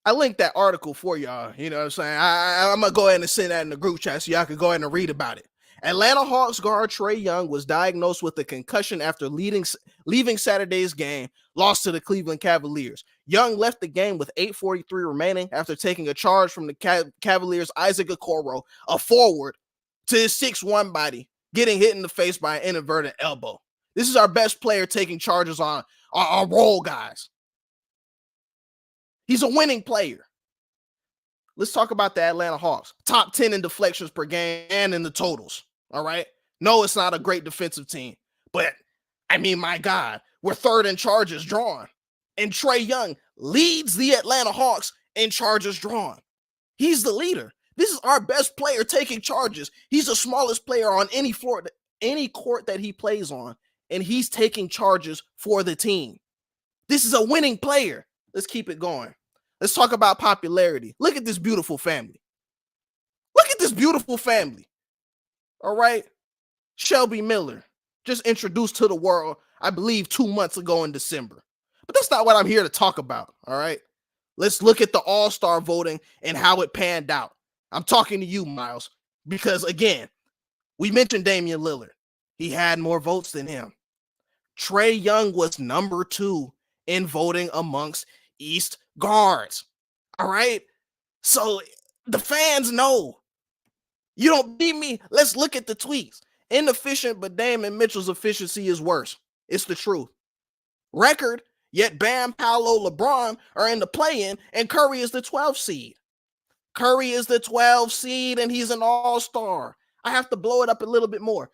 I linked that article for y'all. You know what I'm saying? I'm going to go ahead and send that in the group chat so y'all can go ahead and read about it. Atlanta Hawks guard Trae Young was diagnosed with a concussion after leaving Saturday's game, lost to the Cleveland Cavaliers. Young left the game with 8:43 remaining after taking a charge from the Cavaliers' Isaac Okoro, a forward, to his 6'1" body, getting hit in the face by an inadvertent elbow. This is our best player taking charges on our role guys. He's a winning player. Let's talk about the Atlanta Hawks. Top 10 in deflections per game and in the totals. All right. No, it's not a great defensive team, but I mean, my God, we're third in charges drawn. And Trae Young leads the Atlanta Hawks in charges drawn. He's the leader. This is our best player taking charges. He's the smallest player on any floor, any court that he plays on, and he's taking charges for the team. This is a winning player. Let's keep it going. Let's talk about popularity. Look at this beautiful family. Look at this beautiful family. All right. Shelby Miller, just introduced to the world, I believe 2 months ago in December. But that's not what I'm here to talk about, all right? Let's look at the All-Star voting and how it panned out. I'm talking to you, Miles, because, again, we mentioned Damian Lillard. He had more votes than him. Trae Young was number 2 in voting amongst East guards, all right? So the fans know. You don't beat me. Let's look at the tweets. Inefficient, but Damon Mitchell's efficiency is worse. It's the truth. Record, yet Bam, Paolo, LeBron are in the play-in, and Curry is the 12th seed. Curry is the 12th seed, and he's an all-star. I have to blow it up a little bit more.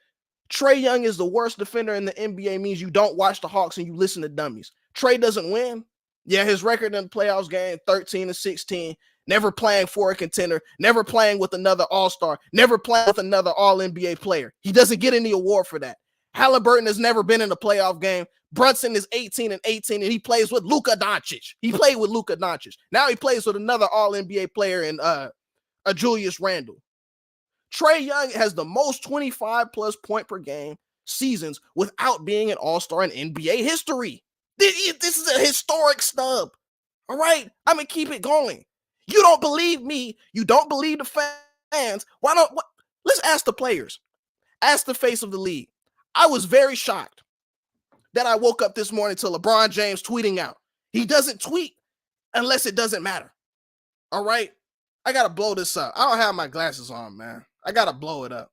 Trae Young is the worst defender in the NBA means you don't watch the Hawks and you listen to dummies. Trae doesn't win. Yeah, his record in the playoffs game, 13-16, never playing for a contender, never playing with another all-star, never playing with another all-NBA player. He doesn't get any award for that. Halliburton has never been in a playoff game. Brunson is 18-18, and he plays with Luka Doncic. He played with Luka Doncic. Now he plays with another all-NBA player in Julius Randle. Trae Young has the most 25-plus point per game seasons without being an all-star in NBA history. This is a historic snub. All right? I'm going to keep it going. You don't believe me. You don't believe the fans. Let's ask the players. Ask the face of the league. I was very shocked that I woke up this morning to LeBron James tweeting out. He doesn't tweet unless it doesn't matter. All right? I got to blow this up. I don't have my glasses on, man. I got to blow it up.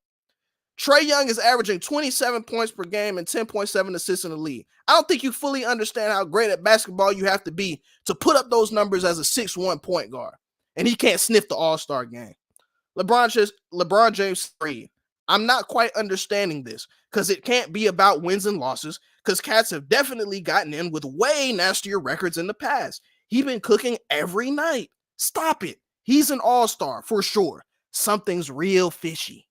Trae Young is averaging 27 points per game and 10.7 assists in the league. I don't think you fully understand how great at basketball you have to be to put up those numbers as a 6'1" point guard. And he can't sniff the All-Star game. LeBron James 3. I'm not quite understanding this because it can't be about wins and losses because cats have definitely gotten in with way nastier records in the past. He's been cooking every night. Stop it. He's an all-star for sure. Something's real fishy.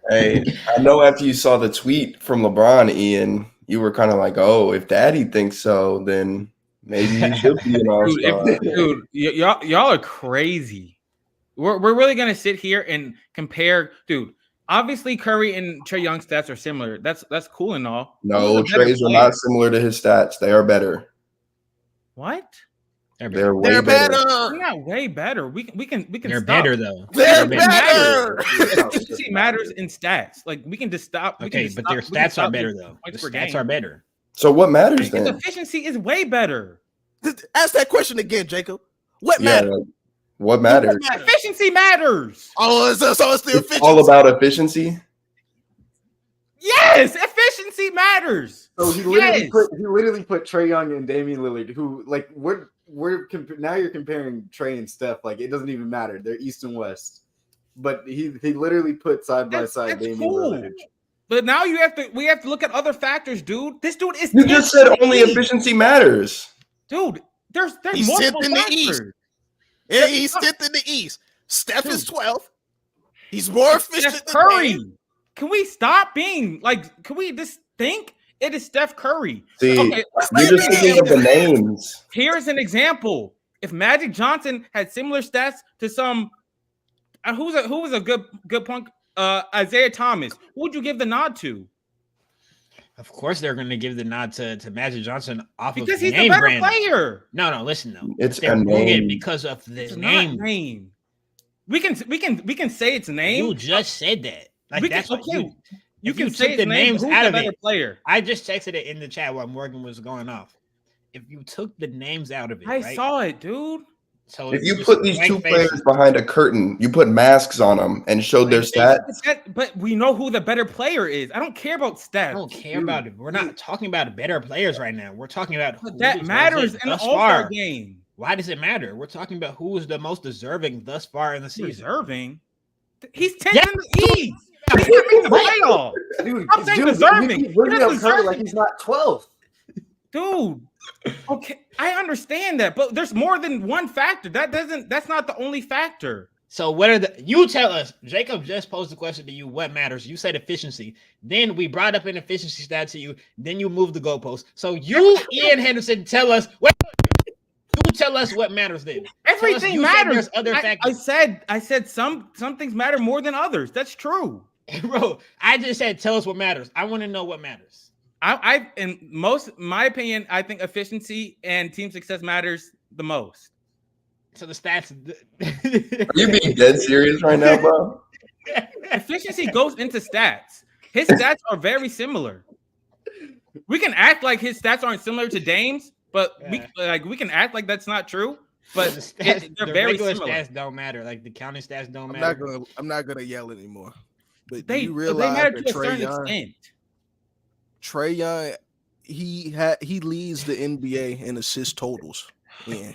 Hey, I know after you saw the tweet from LeBron, Ian, you were kind of like, oh, if Daddy thinks so, then maybe you should be an all-star. Dude, y'all are crazy. We're really gonna sit here and compare, dude. Obviously, Curry and Trae Young's stats are similar. That's cool and all. No, Trae's are not similar to his stats. They are better. What? They're way better. They're not way better. We can. They're stop. better though. They're better. Efficiency matters in stats. Like we can just stop. Okay, but their stats are better though. The stats are better. So what matters then? Efficiency is way better. Ask that question again, Jacob. What matters? Like, what matters? Efficiency matters. Oh, so it's the efficiency. All about efficiency. Yes, efficiency matters. So he literally put Trae Young and Damian Lillard, who like now you're comparing Trae and Steph, like it doesn't even matter. They're East and West, but he literally put side by side Damian Lillard. But now we have to look at other factors, dude. This dude is. You just said only efficiency matters, dude. There's he's multiple in the factors. East. Yeah, he's 10th in the East. Steph is 12th. He's more efficient Steph than Curry. Dame. Can we stop being like? Can we just think it is Steph Curry? See, okay, you're just thinking of the names. Here's an example. If Magic Johnson had similar stats to some, who was a good punk, Isaiah Thomas, who would you give the nod to? Of course, they're going to give the nod to Magic Johnson because of he's name a better brand. player. No, listen though. It's they're a doing name it because of the It's name. not name. We can say its name. You just said that. Like We can- that's what okay. you can took say the its name, names who's out the of better it. player. I just texted it in the chat while Morgan was going off. If you took the names out of it, I right? saw it, dude. So If you just put these blank two faces. players behind a curtain, you put masks on them and showed their stats. But we know who the better player is. I don't care about stats. I don't care about it. We're not talking about better players right now. We're talking about But who that deserves matters it in the thus All-Star far. game. Why does it matter? We're talking about who is the most deserving thus far in the season. Deserving. He's 10th Yeah. in the East. He's not making the playoffs. Dude, I'm saying deserving. You keep bringing He up doesn't Curry deserve like it. he's not 12th. Dude. Okay, I understand that, but there's more than one factor. That's not the only factor. So what are you tell us? Jacob just posed the question to you. What matters? You said efficiency. Then we brought up an efficiency stat to you. Then you moved the goalpost. So you, Ian Henderson, tell us what you tell us what matters then. Everything you matters. Said there's other factors. I said some things matter more than others. That's true. Bro, I just said tell us what matters. I want to know what matters. In my opinion, I think efficiency and team success matters the most. So the stats. Are you being dead serious right now, bro? Efficiency goes into stats. His stats are very similar. We can act like his stats aren't similar to Dame's, but we can act like that's not true. But the stats, they're the very regular similar. stats don't matter. Like the counting stats don't matter. I'm not gonna yell anymore. But They realize matter that to a certain extent. Trae Young, he leads the NBA in assist totals. Yeah.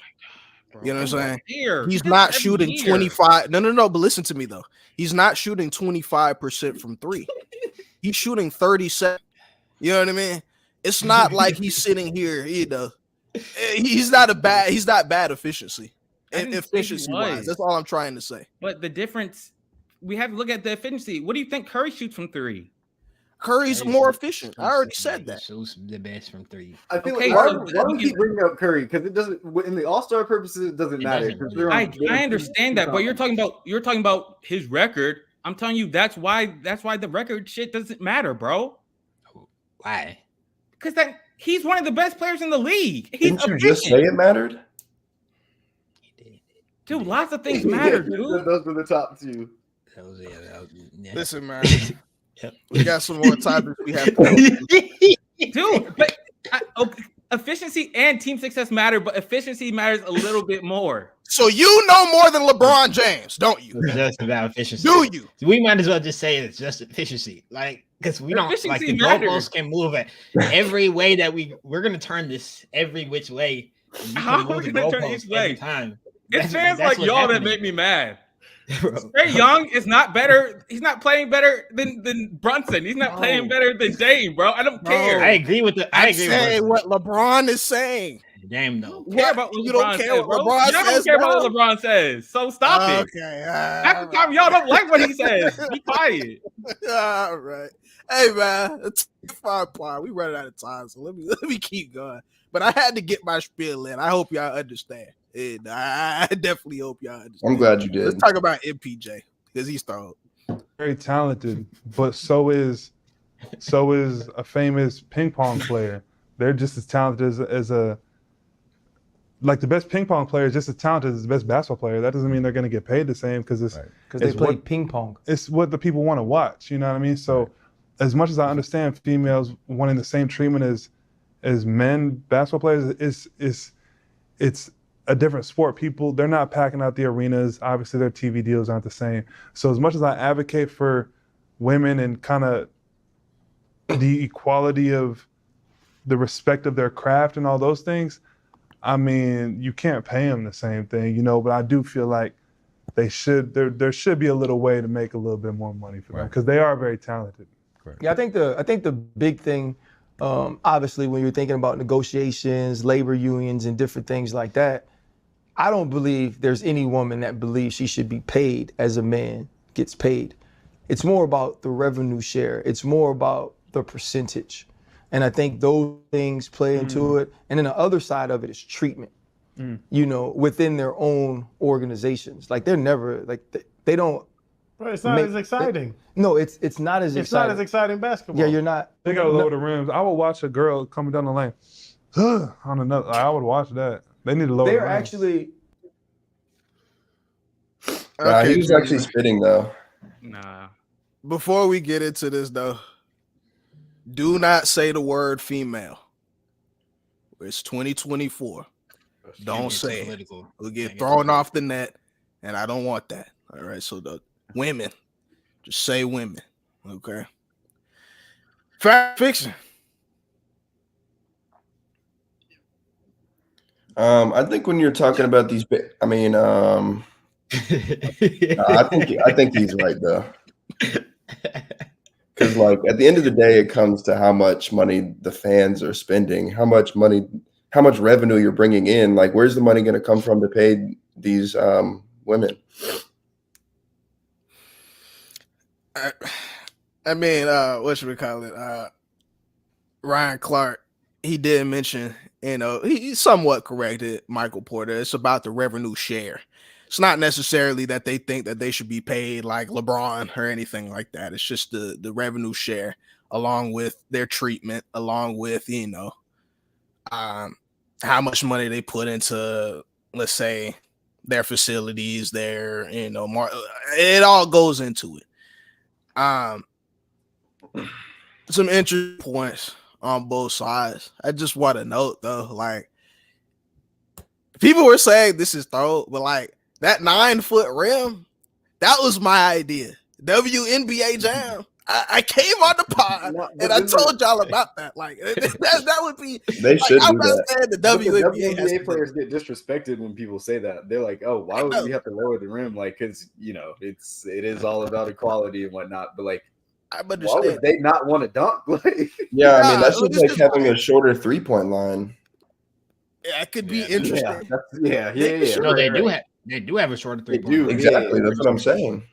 You know what I'm saying? He's not shooting 25. No. But listen to me though. He's not shooting 25% from three. He's shooting 37. You know what I mean? It's not like he's sitting here, he's not bad efficiency. Efficiency wise. That's all I'm trying to say. But the difference, we have to look at the efficiency. What do you think Curry shoots from three? Curry's more efficient. I already said that. Shoots the best from three. I feel like why do we keep bringing up Curry? Because it doesn't in the All-Star purposes, it doesn't matter. I understand that, but you're talking about his record. I'm telling you, that's why the record shit doesn't matter, bro. Why? Because he's one of the best players in the league. Didn't you just say it mattered? Dude, lots of things matter, dude. Those were the top two. Listen, man. We got some more topics we have to dude, but efficiency and team success matter, but efficiency matters a little bit more. So you know more than LeBron James, don't you? It's just about efficiency. Do you? We might as well just say it's just efficiency, like because we don't like the goalposts can move it every way that we're gonna turn this every which way. How are we gonna turn each way? Every time. It's fans like y'all that make me mad. Trae Young is not better. He's not playing better than Brunson. He's not playing better than Dame, bro. I don't care. I agree with the. I agree with what LeBron is saying. Dame don't care about what LeBron says, bro. Y'all don't care about what LeBron says. So stop it. Okay. Half the time y'all don't like what he says. Be quiet. All right. Hey man, it's 5 part. We running out of time, so let me keep going. But I had to get my spiel in. I hope y'all understand. And I definitely hope y'all understand. I'm glad you did. Let's talk about MPJ because he's thrown. Very talented, but so is a famous ping pong player. They're just as talented as a like the best ping pong player is just as talented as the best basketball player. That doesn't mean they're going to get paid the same because they play ping pong. It's what the people want to watch. You know what I mean? So, as much as I understand females wanting the same treatment as men basketball players, it's a different sport. People, they're not packing out the arenas. Obviously, their TV deals aren't the same. So as much as I advocate for women and kind of the equality of the respect of their craft and all those things, I mean, you can't pay them the same thing, but I do feel like there should be a little way to make a little bit more money for them because they are very talented. Correct. Yeah, I think the big thing, obviously, when you're thinking about negotiations, labor unions, and different things like that, I don't believe there's any woman that believes she should be paid as a man gets paid. It's more about the revenue share. It's more about the percentage. And I think those things play into it. And then the other side of it is treatment, within their own organizations. Like they're never, like they don't. But it's not as exciting. No, it's not as exciting. It's not as exciting basketball. Yeah, you're not. They got to lower the rims. I would watch a girl coming down the lane. On another, I would watch that. They need to lower the rims. They're actually. He was actually spitting though. Nah. Before we get into this though, do not say the word female. It's 2024. Don't say it. We'll get thrown off the net, and I don't want that. All right, so the women, just say women. Okay. Fact fiction. I think when you're talking about these, I mean, I think he's right though. Because like at the end of the day, it comes to how much money the fans are spending, how much revenue you're bringing in. Like, where's the money going to come from to pay these women? I mean, what should we call it? Ryan Clark. he did mention, he somewhat corrected Michael Porter. It's about the revenue share. It's not necessarily that they think that they should be paid like LeBron or anything like that. It's just the revenue share along with their treatment, along with, how much money they put into, let's say, their facilities, it all goes into it. Some interesting points on both sides. I just want to note though, like, people were saying this is throw, but like that 9-foot rim, that was my idea. WNBA Jam. I came on the pod and I told y'all about that. Like that would be. They should I'm do not that. saying the But the WNBA WNBA players get disrespected when people say that. They're like, "Oh, why would we have to lower the rim?" Like, because it is all about equality and whatnot. But like, why would they not want to dunk? Like, yeah, I mean that's just like having a shorter 3-point line. Yeah, it could be interesting. Yeah. No, they do have a shorter 3-point. Exactly, that's what I'm saying.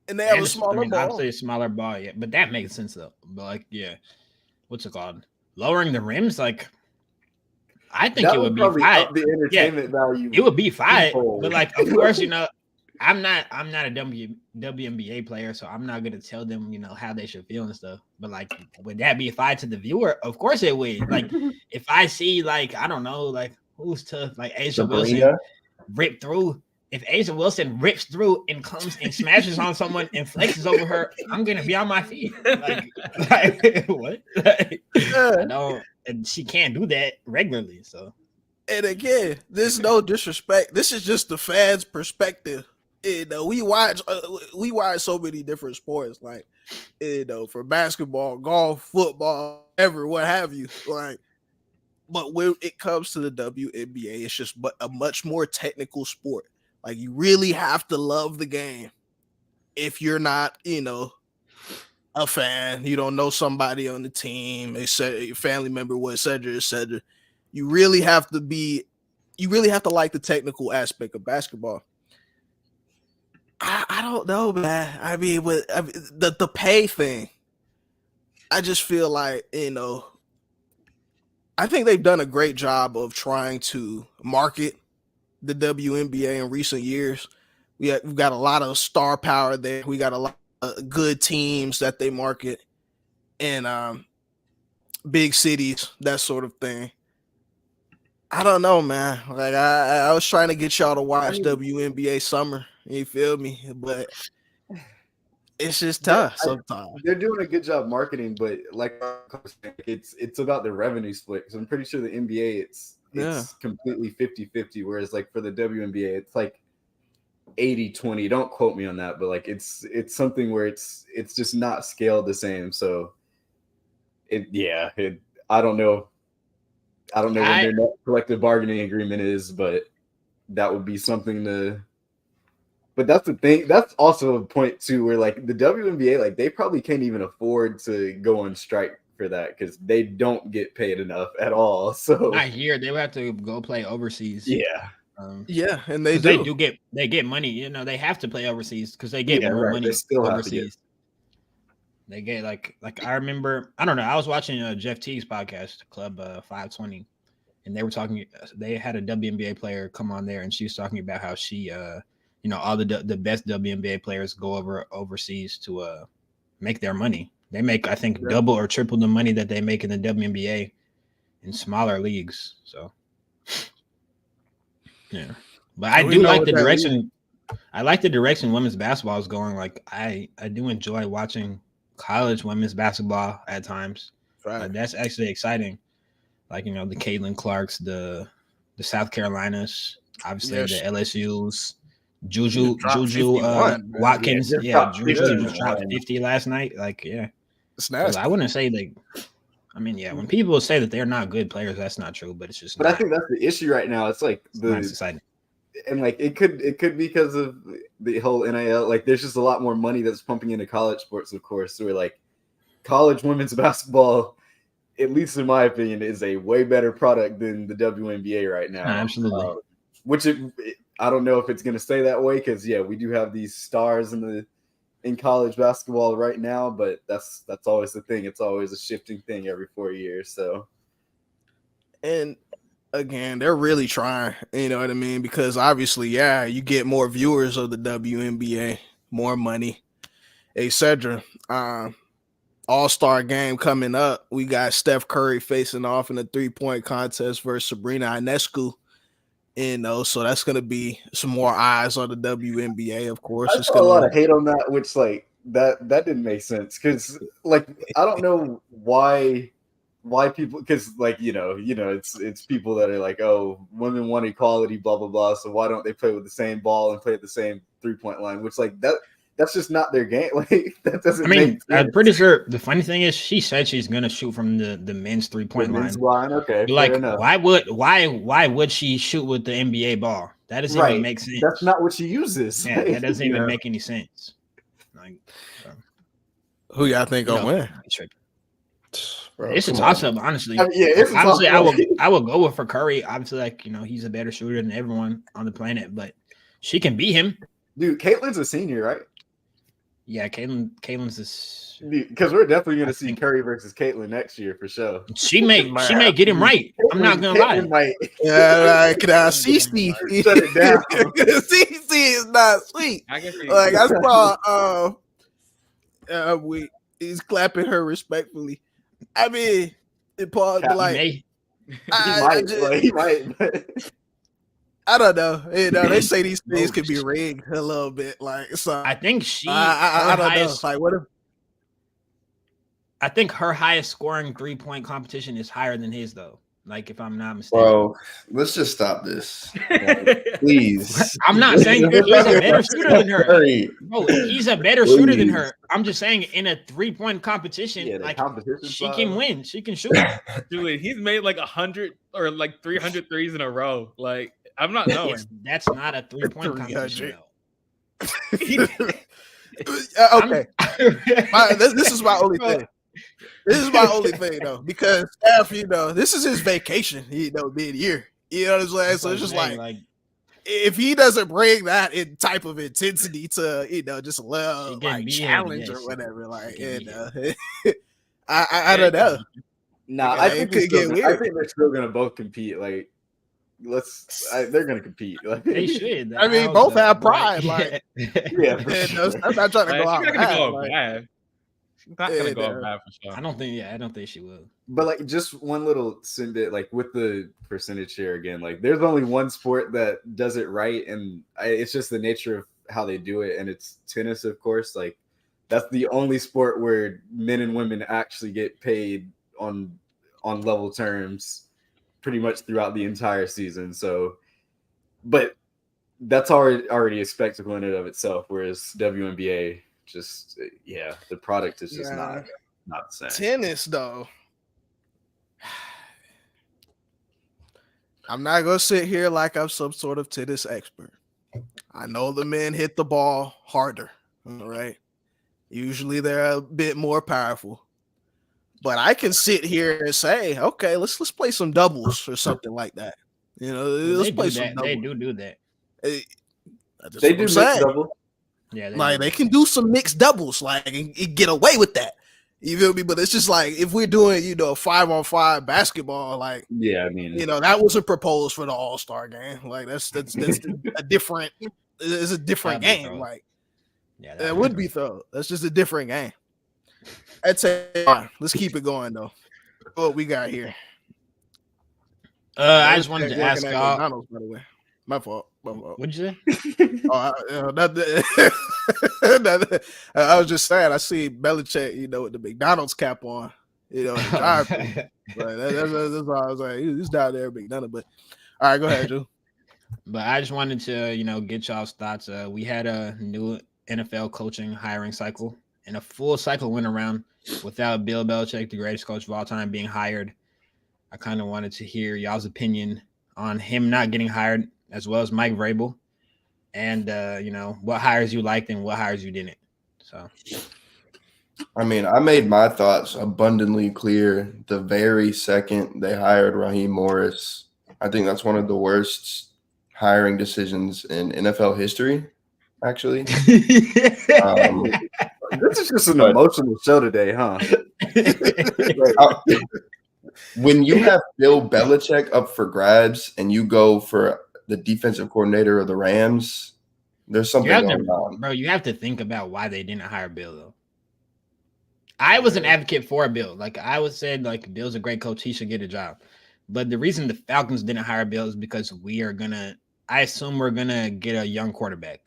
And they have a smaller ball. Obviously a smaller ball, yeah. But that makes sense though. But like, yeah, what's it called? Lowering the rims, like, I think it would be fine. The entertainment value. It would be fine. But like, of course, I'm not a WNBA player, so I'm not gonna tell them, how they should feel and stuff. But like, would that be fine to the viewer? Of course it would. Like, if I see, like, I don't know, like, who's tough, like Asia Wilson rip through. If Asia Wilson rips through and comes and smashes on someone and flexes over her, I'm gonna be on my feet. Like what? I know, and she can't do that regularly. So, and again, there's no disrespect. This is just the fans' perspective. We watch so many different sports, like, for basketball, golf, football, what have you. Like, but when it comes to the WNBA, it's just a much more technical sport. Like, you really have to love the game. If you're not, a fan, you don't know somebody on the team, they said your family member, etc. You really have to like the technical aspect of basketball. I don't know, man. I mean, the pay thing, I just feel like, I think they've done a great job of trying to market the WNBA in recent years. We've got a lot of star power there. We got a lot of good teams that they market in big cities, that sort of thing. I don't know, man. Like, I was trying to get y'all to watch WNBA Summer. You feel me? But it's just tough sometimes. They're doing a good job marketing, but like it's about the revenue split. So I'm pretty sure the NBA it's completely 50-50, whereas like for the WNBA it's like 80-20. Don't quote me on that, but like it's something where it's just not scaled the same. So I don't know what their net collective bargaining agreement is, but that would be something to. But that's the thing. That's also a point too, where like the WNBA, like they probably can't even afford to go on strike for that because they don't get paid enough at all. So not here, they would have to go play overseas. Yeah, and they get money. They have to play overseas because they get more money. They still overseas. They get like I remember. I don't know. I was watching Jeff Teague's podcast, Club 520, and they were talking. They had a WNBA player come on there, and she was talking about how she all the best WNBA players go overseas to make their money. They make, I think, double or triple the money that they make in the WNBA in smaller leagues. So, yeah. But I do like the direction. I like the direction women's basketball is going. Like, I do enjoy watching college women's basketball at times. Right. That's actually exciting. Like, the Caitlin Clarks, the South Carolinas, obviously the LSU's. Juju Watkins, Juju dropped 50 last night. Like, it's nasty. I wouldn't say when people say that they're not good players, that's not true. But it's just. But I think that's the issue right now. It's like it's exciting, and like it could be because of the whole NIL. Like, there's just a lot more money that's pumping into college sports, of course. So we're like, college women's basketball, at least in my opinion, is a way better product than the WNBA right now. Absolutely. I don't know if it's going to stay that way because we do have these stars in college basketball right now, but that's always the thing. It's always a shifting thing every 4 years. So And again, they're really trying, you know what I mean? Because obviously, yeah, you get more viewers of the WNBA, more money, etc. All-Star game coming up. We got Steph Curry facing off in a 3-point contest versus Sabrina Ionescu. So that's gonna be some more eyes on the WNBA, of course. I saw a lot of hate on that, which like that didn't make sense because like I don't know why people, because like it's people that are like, oh, women want equality, blah blah blah, so why don't they play with the same ball and play at the same 3-point line, which like that's just not their game. Like that doesn't. I mean, I'm pretty sure the funny thing is she said she's gonna shoot from the men's 3-point line. Okay, like why would she shoot with the NBA ball? That doesn't even make sense. That's not what she uses. Yeah, that doesn't even make any sense. Like, who y'all think gonna win? Bro, it's a toss up, honestly. Obviously, I would go with for Curry. Obviously, like he's a better shooter than everyone on the planet, but she can beat him. Dude, Caitlin's a senior, right? Yeah, Caitlin's this, because we're definitely going to see Curry versus Caitlin next year for sure. She may get him right. I'm not gonna lie. Yeah, like CC, shut it down. CC is not sweet. Like I saw, he's clapping her respectfully. I mean, it paused, like he might. I don't know. They say these things could be rigged a little bit. Like, so I think she. I don't know. Like, what if? I think her highest scoring 3-point competition is higher than his, though. Like, if I'm not mistaken. Bro, let's just stop this, please. I'm not saying he's a better shooter than her. Bro, he's a better shooter than her. I'm just saying in a 3-point competition, like she can win. She can shoot. Dude, he's made like 100 or like 300 threes in a row. Like, I'm not knowing. That's not a 3-point competition, though. Okay. This is my only thing. This is my only thing, though, because Steph, this is his vacation, mid-year. You know what I'm saying? So it's just like if he doesn't bring that type of intensity to, just a little challenge or whatever, like, I don't know. Nah, I think they're still gonna both compete. Like, they're gonna compete. Like, they should. I mean, both have pride. Like, I'm not trying to go out bad. Not gonna go bad for sure. I don't think she will. But like, just one little snippet, like with the percentage share again, like there's only one sport that does it right, and it's just the nature of how they do it, and it's tennis, of course. Like that's the only sport where men and women actually get paid on level terms pretty much throughout the entire season. So, but that's already a spectacle in and of itself, whereas WNBA, just the product is just not the same. Tennis, though, I'm not gonna sit here like I'm some sort of tennis expert. I know the men hit the ball harder, all right? Usually they're a bit more powerful, but I can sit here and say, okay, let's play some doubles or something like that. Let's play some doubles. They do that. They do mixed double. Yeah, they can do some mixed doubles, like, and get away with that. You feel me? But it's just like if we're doing, 5-on-5 basketball, like, I mean, that wasn't proposed for the All-Star game. Like that's a different. It's a different game. Like, that would be though. That's just a different game. I'd say, let's keep it going though. What we got here? I just wanted to ask y'all. McDonald's, by the way. My fault. What'd you say? I was just saying, I see Belichick, with the McDonald's cap on, in the drive. That's why I was like, he's down there at McDonald's. But all right, go ahead, Drew. But I just wanted to, get y'all's thoughts. We had a new NFL coaching hiring cycle, and a full cycle went around without Bill Belichick, the greatest coach of all time, being hired. I kind of wanted to hear y'all's opinion on him not getting hired, as well as Mike Vrabel, and what hires you liked and what hires you didn't. So, I mean, I made my thoughts abundantly clear the very second they hired Raheem Morris. I think that's one of the worst hiring decisions in NFL history, actually. This is just an emotional show today, huh? When you have Bill Belichick up for grabs and you go for the defensive coordinator of the Rams, there's something going on. Bro, you have to think about why they didn't hire Bill, though. I was an advocate for Bill. Like, I was said, like, Bill's a great coach. He should get a job. But the reason the Falcons didn't hire Bill is because I assume we're going to get a young quarterback.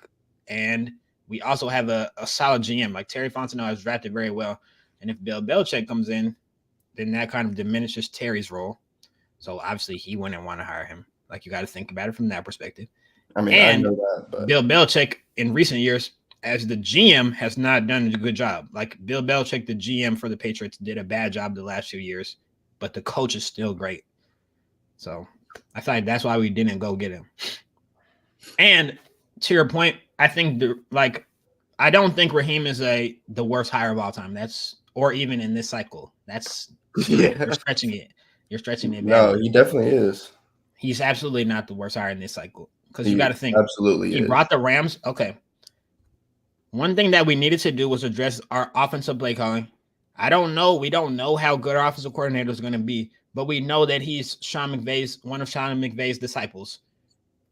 And we also have a solid GM. Like, Terry Fontenot has drafted very well. And if Bill Belichick comes in, then that kind of diminishes Terry's role. So, obviously, he wouldn't want to hire him. Like, you got to think about it from that perspective. I mean, and I know that. But Bill Belichick, in recent years, as the GM, has not done a good job. Like, Bill Belichick, the GM for the Patriots, did a bad job the last few years. But the coach is still great. So, I feel like that's why we didn't go get him. And to your point, I think I don't think Raheem is the worst hire of all time. Or even in this cycle. You're stretching it. You're stretching it. No, he definitely is. He's absolutely not the worst hire in this cycle. Because you got to think. Absolutely, he brought the Rams. Okay. One thing that we needed to do was address our offensive play calling. We don't know how good our offensive coordinator is going to be. But we know that he's one of Sean McVay's disciples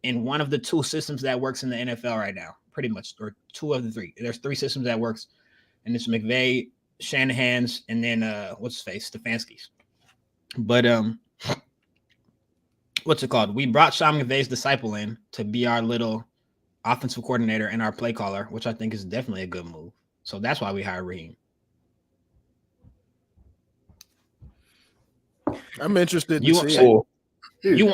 in one of the two systems that works in the NFL right now, pretty much, or two of the three. There's three systems that works, and it's McVay, Shanahan's, and then Stefanski's. But what's it called? We brought Sean McVay's disciple in to be our little offensive coordinator and our play caller, which I think is definitely a good move. So that's why we hired Raheem. I'm interested to see it. Dude,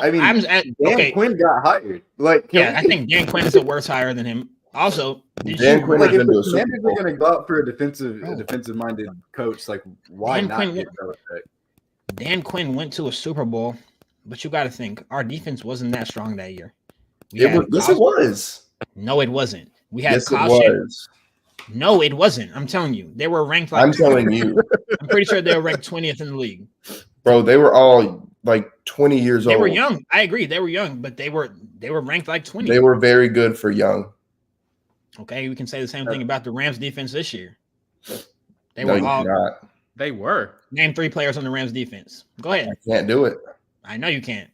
Dan Quinn got hired. I think Dan Quinn is a worse hire than him. Also, Dan Quinn if the Commanders are going to go out for a defensive-minded coach, like why not get Belichick? Dan Quinn went to a Super Bowl, but you got to think our defense wasn't that strong that year. Yes, it was. No, it wasn't. We had it was. No, it wasn't. I'm telling you, they were ranked. I'm telling you. I'm pretty sure they were ranked 20th in the league. Bro, they were all like 20 years old. They were young. I agree. They were young, but they were ranked like 20. They were very good for young. Okay, we can say the same thing about the Rams defense this year. They were. Name 3 players on the Rams defense. Go ahead. I can't do it. I know you can't.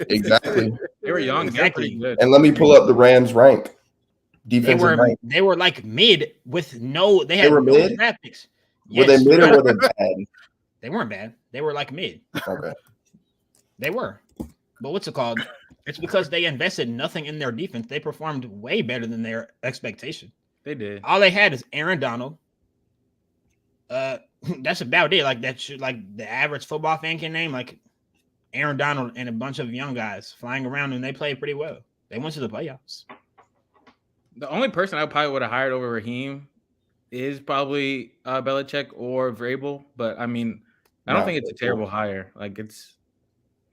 Exactly. They were young. Exactly. And let me pull up the Rams rank. Defensive rank. They were like mid with no. They were no mid? draft picks. Were they mid or were they bad? They weren't bad. They were like mid. Okay. They were. But what's it called? It's because they invested nothing in their defense. They performed way better than their expectation. They did. All they had is Aaron Donald. That's about it. Like the average football fan can name like Aaron Donald and a bunch of young guys flying around, and they played pretty well. They went to the playoffs. The only person I probably would have hired over Raheem is probably Belichick or Vrabel. But I mean, I don't think it's a terrible hire. Like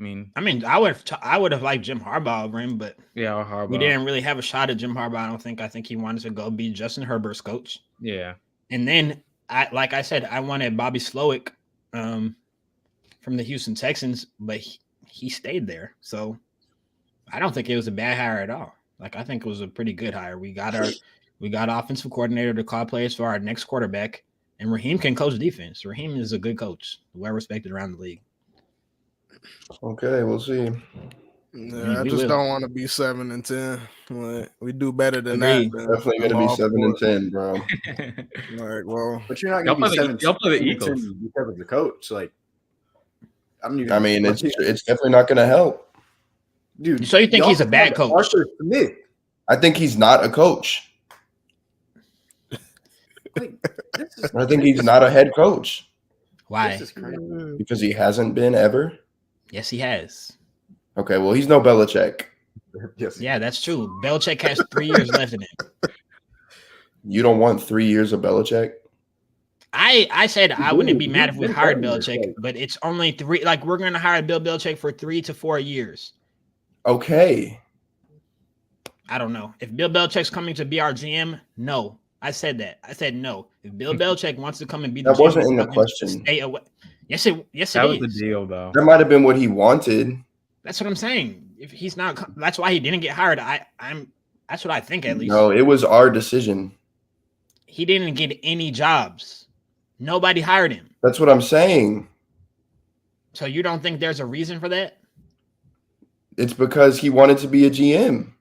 I would have liked Jim Harbaugh over him, but yeah, Harbaugh. We didn't really have a shot at Jim Harbaugh. I don't think. I think he wanted to go be Justin Herbert's coach. Yeah, and then I wanted Bobby Slowick from the Houston Texans, but he stayed there. So I don't think it was a bad hire at all. Like I think it was a pretty good hire. We got offensive coordinator to call plays for our next quarterback, and Raheem can coach defense. Raheem is a good coach, well respected around the league. Okay, we'll see. Yeah, I just don't want to be 7-10. Like, we do better than that. Definitely going to be 7-10, bro. Like, well, but you're not going to be 7-10 y'all play the Eagles because of the coach. Like, I mean, it's definitely not going to help, dude. So you think he's a bad coach? Arthur Smith. I think he's not a coach. I think he's not a head coach. Why? Because he hasn't been ever. Yes, he has. Okay, well, he's no Belichick. Yes. Yeah, that's true. Belichick has 3 years left in him. You don't want 3 years of Belichick? I said I wouldn't be mad if we hired Belichick, but it's only 3. Like, we're going to hire Bill Belichick for 3 to 4 years. Okay. I don't know. If Bill Belichick's coming to be our GM, no. I said that. I said no. If Bill Belichick wants to come and be the GM, wasn't in the question. Stay away. Yes, it that was is. the deal, though. That might have been what he wanted. That's what I'm saying. If he's not, that's why he didn't get hired. That's what I think at least. No, it was our decision. He didn't get any jobs. Nobody hired him. That's what I'm saying. So you don't think there's a reason for that? It's because he wanted to be a GM.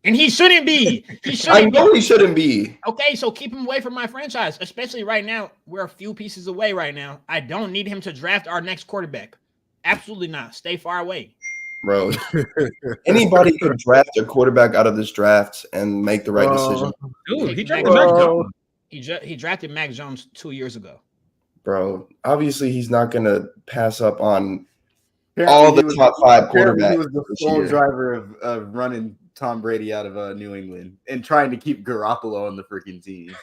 And he shouldn't be. He I shouldn't know be. he shouldn't be. Okay, so keep him away from my franchise, especially right now. We're a few pieces away right now. I don't need him to draft our next quarterback. Absolutely not. Stay far away. Bro, anybody could draft a quarterback out of this draft and make the right decision. Dude, he Mac drafted Mac Jones. Jones. He drafted Mac Jones 2 years ago. Bro, obviously he's not going to pass up on all the top 5 quarterbacks. He was the sole driver of running Tom Brady out of New England and trying to keep Garoppolo on the freaking team.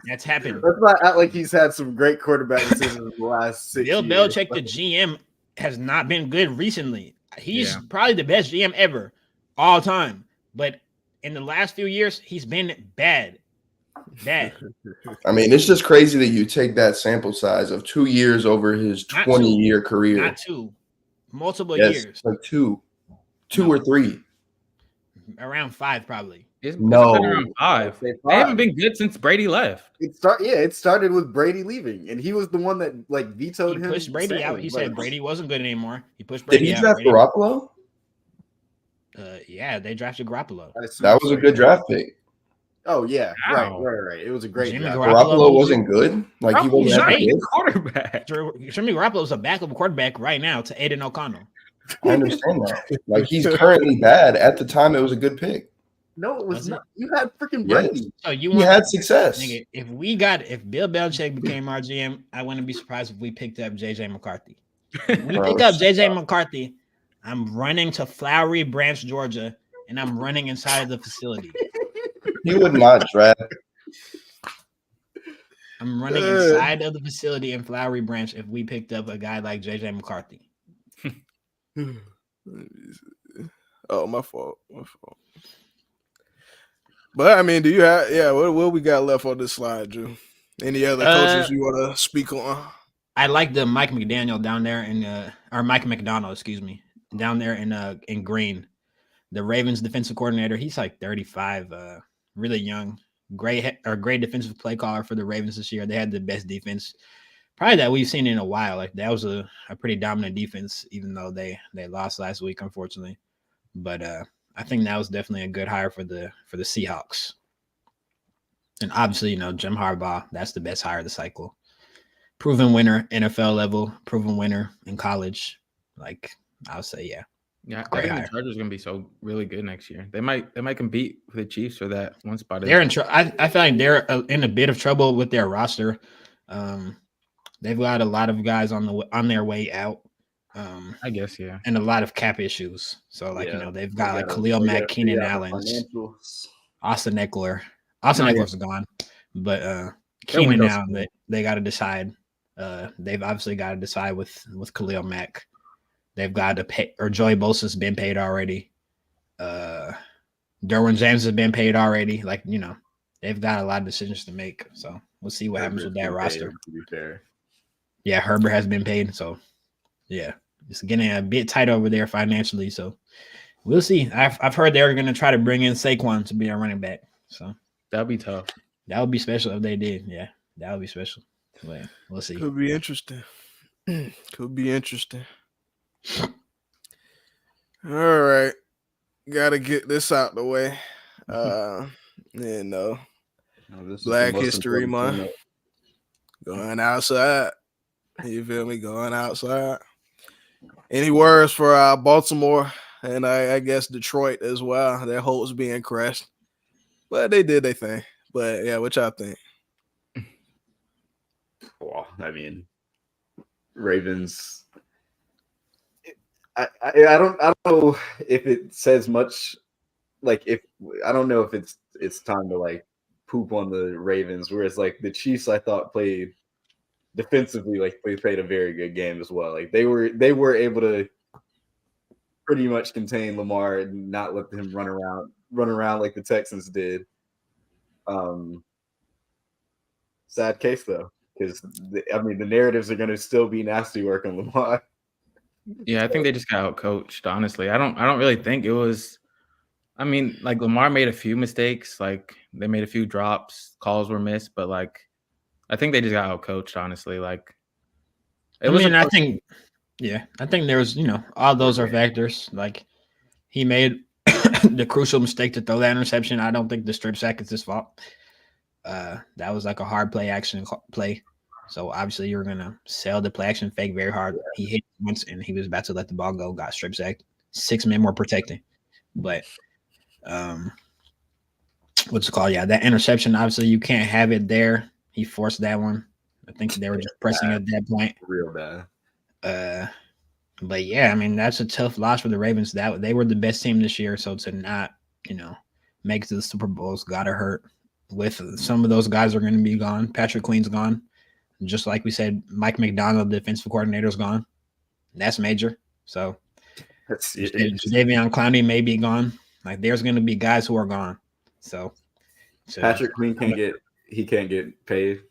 That's happened. Let's not act like he's had some great quarterback decisions in the last 6 years. Bill Belichick, the GM, has not been good recently. He's probably the best GM ever, all time. But in the last few years, he's been bad. Bad. I mean, it's just crazy that you take that sample size of 2 years over his 20-year career. Not 2. Multiple years. Like 2 or 3. Around 5, probably. It's been around 5. They haven't been good since Brady left. It started with Brady leaving, and he was the one that vetoed him. He pushed Brady out. He said Brady wasn't good anymore. He pushed Brady out. Did he draft Garoppolo? Yeah, they drafted Garoppolo. That was a good draft pick. Oh yeah, right. It was a great draft. Garoppolo wasn't good. Like he wasn't a good. quarterback. Jimmy Garoppolo is a backup quarterback right now to Aiden O'Connell. I understand that. Like he's currently bad. At the time, it was a good pick. No, it was not. You had freaking Brady. Yes. So he had success. Nigga, if Bill Belichick became our GM, I wouldn't be surprised if we picked up JJ McCarthy. If we pick up JJ McCarthy, I'm running to Flowery Branch, Georgia, and I'm running inside the facility. He would not draft. I'm running inside of the facility in Flowery Branch if we picked up a guy like JJ McCarthy. Oh, my fault. But I mean, do you have what we got left on this slide, Drew? Any other coaches you want to speak on? I like the Mike McDaniel down there or Mike McDonald, excuse me, down there in Green. The Ravens defensive coordinator, he's like 35, really young, great defensive play caller for the Ravens this year. They had the best defense probably that we've seen in a while. Like that was a pretty dominant defense, even though they lost last week, unfortunately. But I think that was definitely a good hire for the Seahawks. And obviously, Jim Harbaugh, that's the best hire of the cycle. Proven winner, NFL level, proven winner in college. Like I would say, yeah. Yeah, I think the Chargers are gonna be really good next year. They might compete with the Chiefs for that one spot. They're in trouble. I feel like they're in a bit of trouble with their roster. They've got a lot of guys on their way out. I guess, yeah, and a lot of cap issues. So they've got like Khalil Mack, Keenan Allen, Austin Eckler. Austin Eckler's gone, but Keenan now they got to decide. They've obviously got to decide with Khalil Mack. They've got to pay, or Joey Bosa's been paid already. Derwin James has been paid already. Like, they've got a lot of decisions to make. So we'll see what happens with that roster. To be fair. Yeah, Herbert has been paid. So, yeah, it's getting a bit tight over there financially. So we'll see. I've heard they're going to try to bring in Saquon to be a running back. So that'd be tough. That would be special if they did. Yeah, that would be special. But we'll see. Could be interesting. Could be interesting. All right. Got to get this out the way. Black History Month. Going outside. You feel me? Going outside. Any words for Baltimore and I guess Detroit as well? Their hopes being crushed. But they did their thing. But yeah, what y'all think? Well, I mean, Ravens. I don't know if it says much. Like, I don't know if it's time to like poop on the Ravens. Whereas like the Chiefs, I thought played defensively, like they played a very good game as well. Like they were able to pretty much contain Lamar and not let him run around like the Texans did. Sad case though, because the narratives are going to still be nasty work on Lamar. Yeah, I think they just got outcoached. Honestly, I don't really think it was. I mean, like Lamar made a few mistakes, like they made a few drops, calls were missed, but like I think they just got outcoached. Honestly, like I think there was, all those are factors. Like he made the crucial mistake to throw that interception. I don't think the strip sack is his fault. That was like a hard play action play. So obviously you're gonna sell the play action fake very hard. He hit once and he was about to let the ball go, got strip sacked. 6 men were protecting. But what's it called? Yeah, that interception, obviously you can't have it there. He forced that one. I think they were just pressing at that point. Real bad. But yeah, I mean, that's a tough loss for the Ravens. That they were the best team this year, so to not, make it to the Super Bowl's gotta hurt. With some of those guys are going to be gone. Patrick Queen's gone. Just like we said, Mike McDonald, the defensive coordinator, is gone. That's major. So Davion Clowney may be gone. Like there's going to be guys who are gone. So Patrick Queen can't get paid.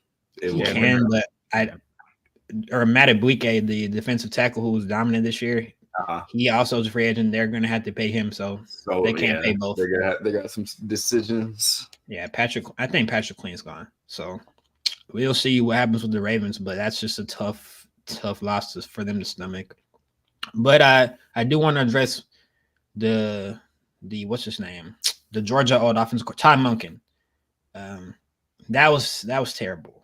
He can, but Matt Abuike, the defensive tackle who was dominant this year, he also is a free agent. They're going to have to pay him, so they can't pay both. They got some decisions. Yeah, I think Patrick Queen's gone. So we'll see what happens with the Ravens, but that's just a tough loss for them to stomach. But I do want to address the what's his name, the Georgia old offensive coach, Todd Monken. That was terrible.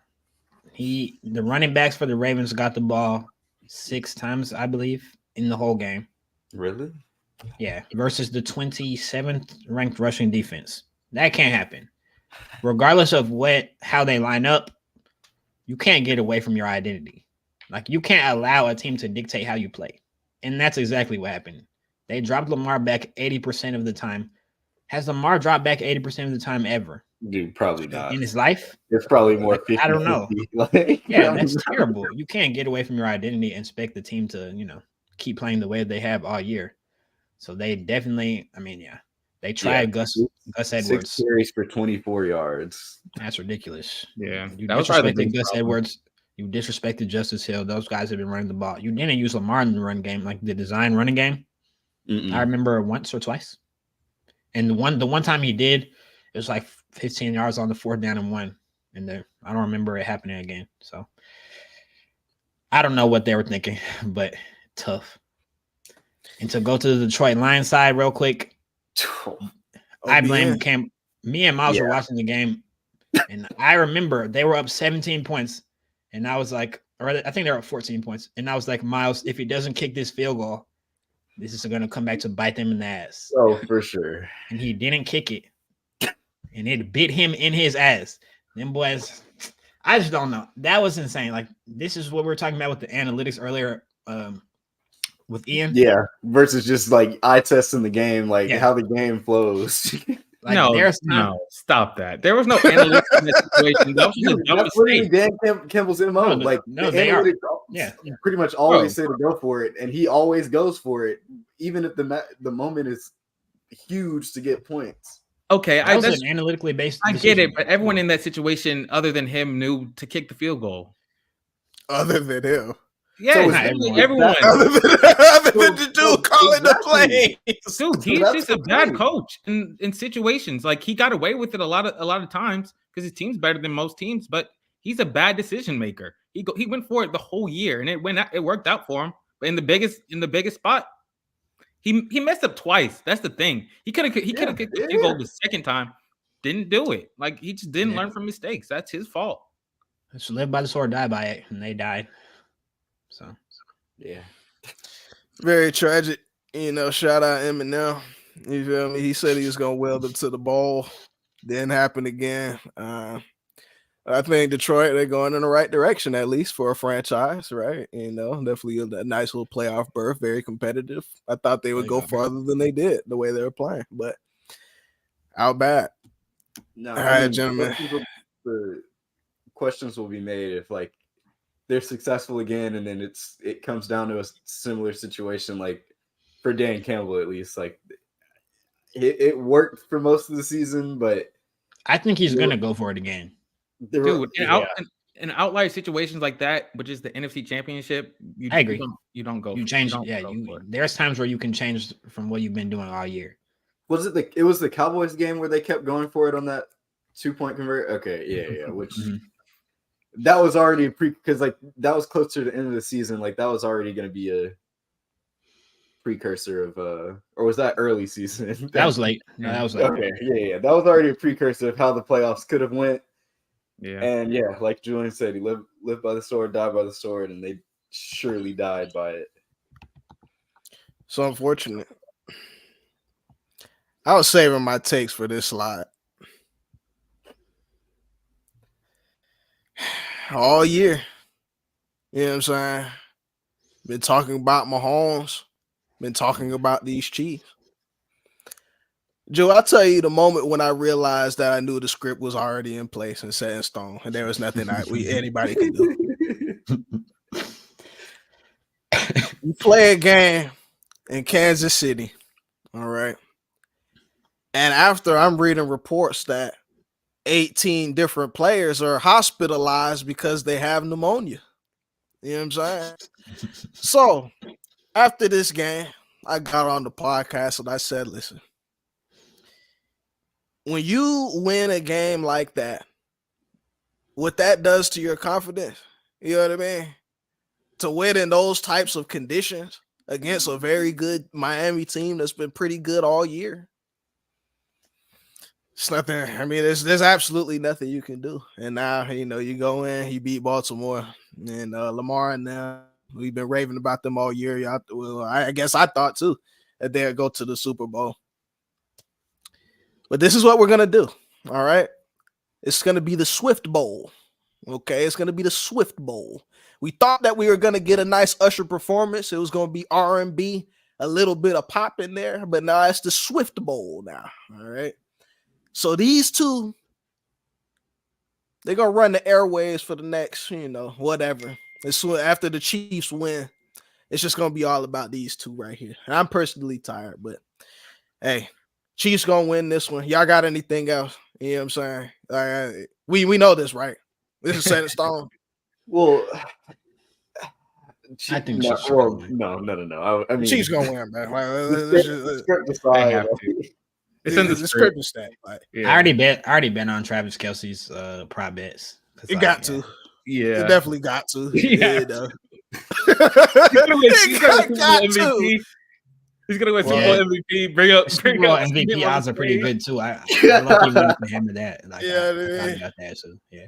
The running backs for the Ravens got the ball 6 times, I believe, in the whole game. Really? Yeah, versus the 27th ranked rushing defense. That can't happen. Regardless of how they line up, you can't get away from your identity. Like you can't allow a team to dictate how you play. And that's exactly what happened. They dropped Lamar back 80% of the time. Has Lamar dropped back 80% of the time ever? Dude, probably not. In his life? It's probably more 50. I don't know. Yeah, that's terrible. You can't get away from your identity and expect the team to, keep playing the way they have all year. So they definitely, they tried Gus Edwards. 6 carries for 24 yards. That's ridiculous. Yeah. You disrespected Gus Edwards. You disrespected Justice Hill. Those guys have been running the ball. You didn't use Lamar in the run game, like the design running game. I remember once or twice. And the one time he did, it was like 15 yards on the 4th down and 1. And I don't remember it happening again. So I don't know what they were thinking, but tough. And to go to the Detroit Lions side real quick, I blame Cam. Me and Miles were watching the game, and I remember they were up 17 points, and I was like, or I think they were up 14 points, and I was like, Miles, if he doesn't kick this field goal, this is going to come back to bite them in the ass. Oh, for sure. And he didn't kick it, and it bit him in his ass. Them boys, I just don't know. That was insane. Like this is what we were talking about with the analytics earlier. With Ian, versus just like eye testing the game, like how the game flows. Like, no, stop that. There was no analytics in this situation. That was just a dumb mistake. Dan Campbell's MO. The pretty much always say to go for it, and he always goes for it, even if the moment is huge to get points. Okay, that's an analytically based. I get it, but everyone in that situation, other than him, knew to kick the field goal. Other than him. Yeah, so everyone. Other than the dude calling the play. Dude, he's just a bad coach in situations. Like he got away with it a lot of times because his team's better than most teams, but he's a bad decision maker. He went for it the whole year and it worked out for him. But in the biggest spot, he messed up twice. That's the thing. He could have kicked the field goal the second time. Didn't do it. Like he just didn't learn from mistakes. That's his fault. So live by the sword, die by it, and they died. So, yeah, very tragic. Shout out Eminem. You feel me? He said he was gonna weld up to the ball. Didn't happen again. I think Detroit, they're going in the right direction, at least for a franchise, right? Definitely a nice little playoff berth, very competitive. I thought they would go farther than they did the way they were playing, but out bad. No, all right, gentlemen. The questions will be made if they're successful again, and then it comes down to a similar situation, like for Dan Campbell at least. Like it worked for most of the season, but I think he's gonna go for it again. Dude, in outlier situations like that, which is the NFC Championship, I agree. You don't go. You change. There's times where you can change from what you've been doing all year. Was it it was the Cowboys game where they kept going for it on that 2-point convert? Okay, yeah, which. that was already a because like that was close to the end of the season. Like that was already going to be a precursor of or was that early season? That was late. No, that was late. Okay, yeah. That was already a precursor of how the playoffs could have went. Yeah. And yeah, like Julian said, he lived by the sword, died by the sword, and they surely died by it. So unfortunate. I was saving my takes for this slide. All year. You know what I'm saying? Been talking about Mahomes. Been talking about these Chiefs. Joe, I'll tell you the moment when I realized that I knew the script was already in place and set in stone, and there was nothing anybody could do. You play a game in Kansas City, all right? And after I'm reading reports that 18 different players are hospitalized because they have pneumonia. You know what I'm saying? So after this game, I got on the podcast and I said, listen, when you win a game like that, what that does to your confidence, you know what I mean? To win in those types of conditions against a very good Miami team that's been pretty good all year. It's nothing. I mean, there's absolutely nothing you can do. And now, you go in, you beat Baltimore and Lamar and them. We've been raving about them all year. I guess I thought too that they'd go to the Super Bowl. But this is what we're going to do. All right. It's going to be the Swift Bowl. Okay. It's going to be the Swift Bowl. We thought that we were going to get a nice Usher performance. It was going to be R&B, a little bit of pop in there, but now it's the Swift Bowl now. All right. So these two, they're going to run the airwaves for the next, whatever. After the Chiefs win, it's just going to be all about these two right here. And I'm personally tired, but hey, Chiefs going to win this one. Y'all got anything else? You know what I'm saying? We know this, right? This is set in stone. Well, I think no. I mean, Chiefs going to win, man. The script aside, It's in the script. Stat. Like, I already bet on Travis Kelce's prop bets. You got to. Yeah. You definitely got to. Yeah. He's gonna win Super Bowl MVP. Bring up Super Bowl MVP odds are pretty good too. I love you to hammer that. Like, I got that. So yeah.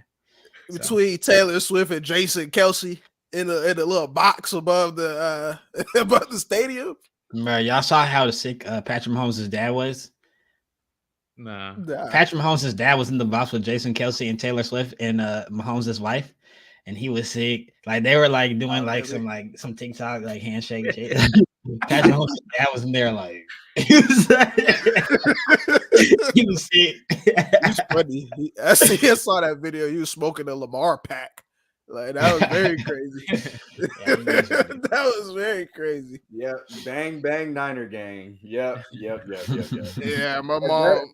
Between Taylor Swift and Jason Kelce in a little box above the stadium. Remember, y'all saw how sick Patrick Mahomes' dad was. Nah. Patrick Mahomes' dad was in the box with Jason Kelce and Taylor Swift and Mahomes' wife, and he was sick. Like they were like doing some TikTok like handshake shit. Patrick Mahomes' dad was in there like he was sick. He's funny. I saw that video. He was smoking a Lamar pack. Like that was very crazy. That was very crazy. Yep. Bang bang Niner gang. Yep. Yeah, my mom.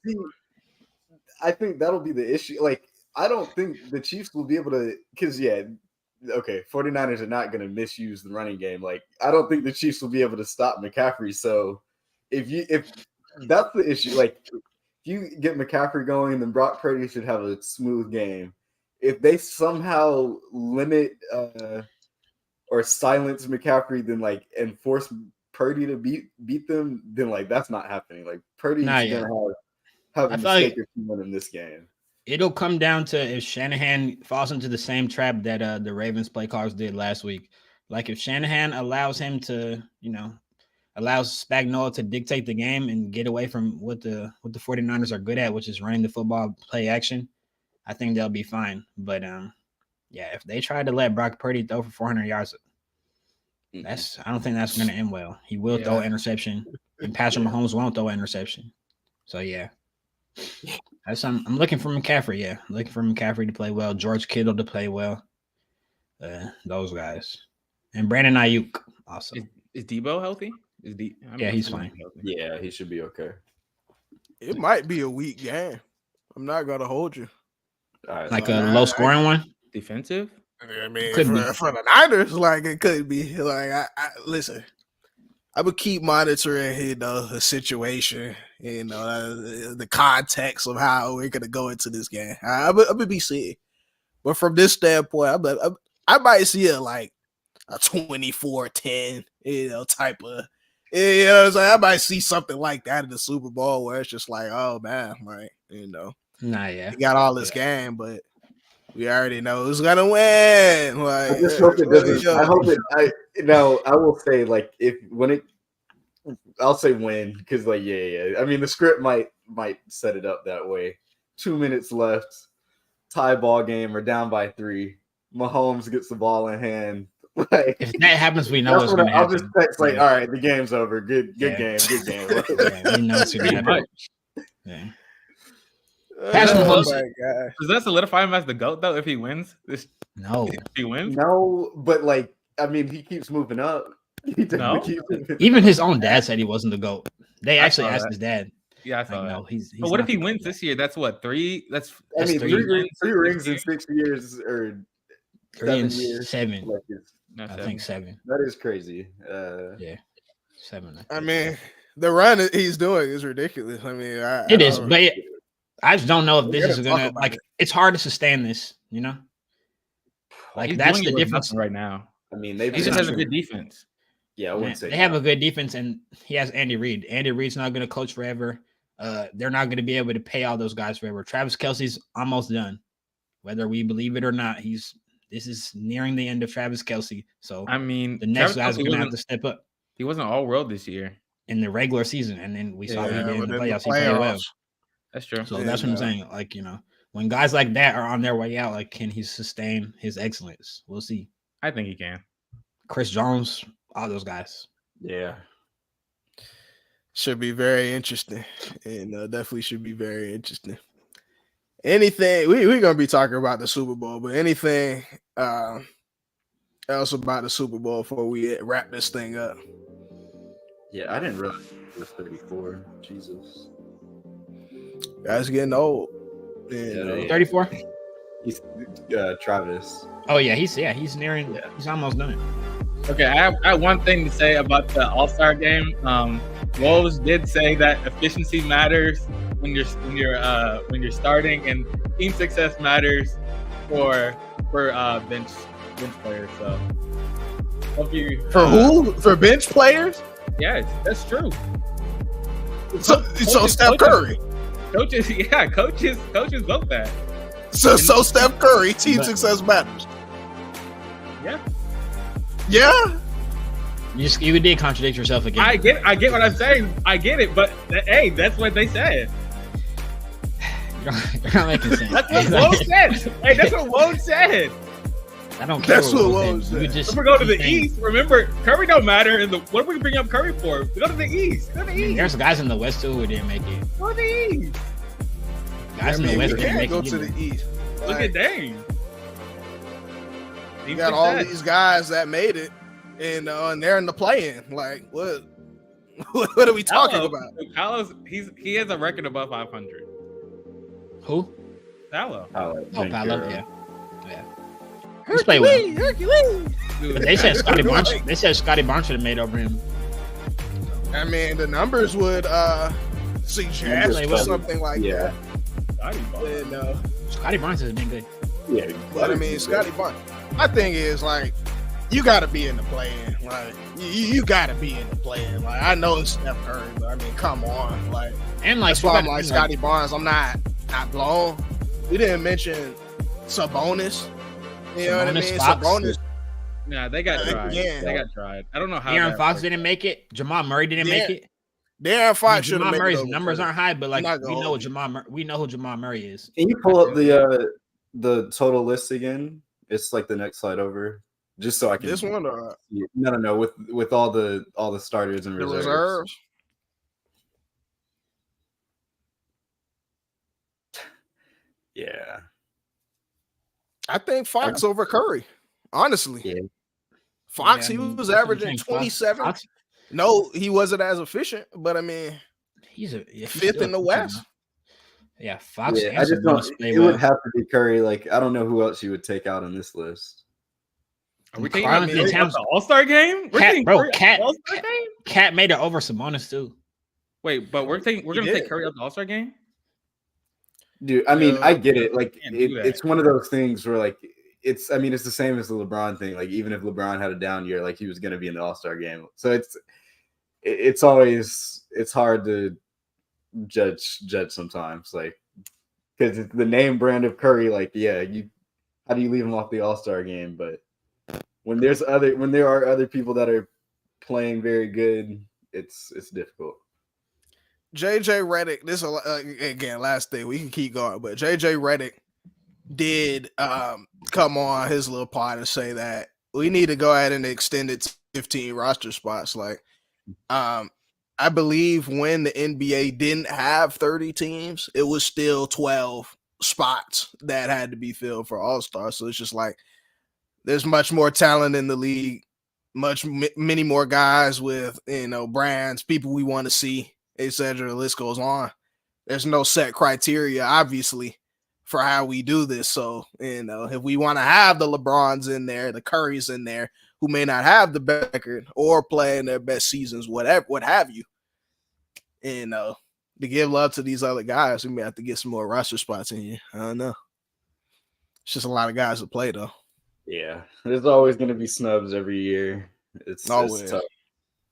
I think that'll be the issue. Like, I don't think the Chiefs will be able to, because 49ers are not going to misuse the running game. Like, I don't think the Chiefs will be able to stop McCaffrey. So if that's the issue, like if you get McCaffrey going, then Brock Purdy should have a smooth game. If they somehow limit or silence McCaffrey, then and force Purdy to beat them, then that's not happening. Like Purdy's gonna have a mistake if you win in this game. It'll come down to if Shanahan falls into the same trap that the Ravens play callers did last week. Like if Shanahan allows him to, allows Spagnuolo to dictate the game and get away from what the 49ers are good at, which is running the football, play action, I think they'll be fine. But if they try to let Brock Purdy throw for 400 yards, I don't think that's going to end well. He will throw an interception, and Patrick Mahomes won't throw an interception. So I'm looking for McCaffrey. Yeah, looking for McCaffrey to play well, George Kittle to play well. Those guys, and Brandon Ayuk also. Is Debo healthy? He's fine. Yeah, he should be okay. It might be a weak game. I'm not gonna hold you. Like a low scoring one. Defensive. I mean, for the Niners, it could be. I listen. I would keep monitoring, the situation, the context of how we're gonna go into this game. I would be seeing, But from this standpoint, I might see a 24-10, type of, I might see something like that in the Super Bowl where it's just like, oh man, like, Nah, yeah. he got all this game, but we already know who's gonna win. Like, I just hope it doesn't. I hope it. I will say I'll say win because yeah. I mean, the script might set it up that way. 2 minutes left, tie ball game or down by 3. Mahomes gets the ball in hand. Like, if that happens, we know what's going to happen. I'll just text all right, the game's over. Good game. We know it's going to happen. Yeah. Patrick Mahomes, does that solidify him as the GOAT though? If he wins this, no. If he wins, no. But he keeps moving up. Even his own dad said he wasn't the GOAT. They actually asked his dad. Yeah, I saw that. No, he's but what if he wins this year? That's what 3. That's 3 rings in 6 years or 3 and 7 years. 7. I think 7. That is crazy. Yeah, 7. I mean, the run he's doing is ridiculous. I mean, it is, but I just don't know if this is gonna It's hard to sustain this, Like that's the difference right now. I mean, he just has a good defense. Yeah, I wouldn't say they have a good defense, and he has Andy Reid. Andy Reid's not going to coach forever. They're not going to be able to pay all those guys forever. Travis Kelce's almost done, whether we believe it or not. This is nearing the end of Travis Kelce. So I mean, the next guy's going to have to step up. He wasn't all world this year in the regular season, and then we saw what he did in the playoffs. He played well. That's true. So that's what I'm saying. When guys like that are on their way out, can he sustain his excellence? We'll see. I think he can. Chris Jones, all those guys. Yeah. Should be very interesting, and definitely should be very interesting. Anything we're gonna be talking about the Super Bowl, but anything else about the Super Bowl before we wrap this thing up? Yeah, I didn't realize he was 34. Jesus, guys getting old. 34. He's Travis. Oh yeah, he's nearing. Yeah. He's almost done it. Okay, I have one thing to say about the All-Star game. Wolves did say that efficiency matters when you're starting, and team success matters for bench players. So hope you for bench players? Yeah, that's true. So Steph Curry. Coaches vote that. So Steph Curry, team success matters. Yeah. Yeah. You did contradict yourself again. I get what I'm saying. I get it, but hey, that's what they said. You're not making sense. That's what Woj said. Hey, that's what Woj said. I don't care. That's what Woj said. If we go to the East, remember Curry don't matter. And what do we bring up Curry for? Go to the East. Go to the East. There's guys in the West too who didn't make it. Go to the East. Guys in the West didn't make it. Go to the East. Look at Dame. You got all these guys that made it, and they're in the play-in. Like, what are we talking about? Paolo's he has a record above 500. Who? Paolo. Oh, Paolo. Yeah. He's played well. Hercules. But they said Scotty Barnes. They said Scotty Barnes should have made over him. I mean, the numbers would suggest something like that. Scotty Barnes has been good. Yeah, but I mean, Scotty Barnes. My thing is you got to be in the play-in. Like, you got to be in the play-in. Like, I know it's Steph Curry, but I mean, come on. Like, and that's why I'm like Scotty Barnes. I'm not blown. We didn't mention Sabonis. You know what I mean? Sabonis. Nah, they got tried. Yeah. They got tried. I don't know how. Aaron Fox didn't make it. Jamal Murray didn't make it. De'Aaron Fox should have made Murray's it. Numbers aren't high, but we know who Jamal Murray is. Can you pull up the total list again? It's like the next slide over, just so I can. This one or no, with all the starters and reserves. Yeah, I think Fox over Curry. Honestly, yeah. Fox, he was averaging 27. Fox? No, he wasn't as efficient, but I mean, he's fifth in the West. Yeah, Fox. Yeah, I just don't. It would have to be Curry. Like, I don't know who else you would take out on this list. Are we taking the All-Star game? Cat made it over Sabonis too. Wait, but we're gonna take Curry out the All-Star game. Dude, I mean, I get it. Like, can't do that. it's one of those things where, like, it's the same as the LeBron thing. Like, even if LeBron had a down year, like, he was going to be in the All-Star game. So it's always, it's hard to judge sometimes. Like, because the name brand of Curry, like, yeah, how do you leave him off the All-Star game? But when there are other people that are playing very good, it's difficult. JJ Redick, this again, last thing, we can keep going, but JJ Redick did come on his little pod and say that we need to go ahead and extend it to 15 roster spots. Like, I believe when the NBA didn't have 30 teams, it was still 12 spots that had to be filled for All-Star. So it's just like there's much more talent in the league, many more guys with, brands, people we want to see, etc. The list goes on. There's no set criteria, obviously, for how we do this. So, if we want to have the LeBrons in there, the Currys in there, who may not have the best record or play in their best seasons, whatever, what have you, to give love to these other guys, we may have to get some more roster spots in here. I don't know. It's just a lot of guys to play, though. Yeah, there's always going to be snubs every year. It's tough.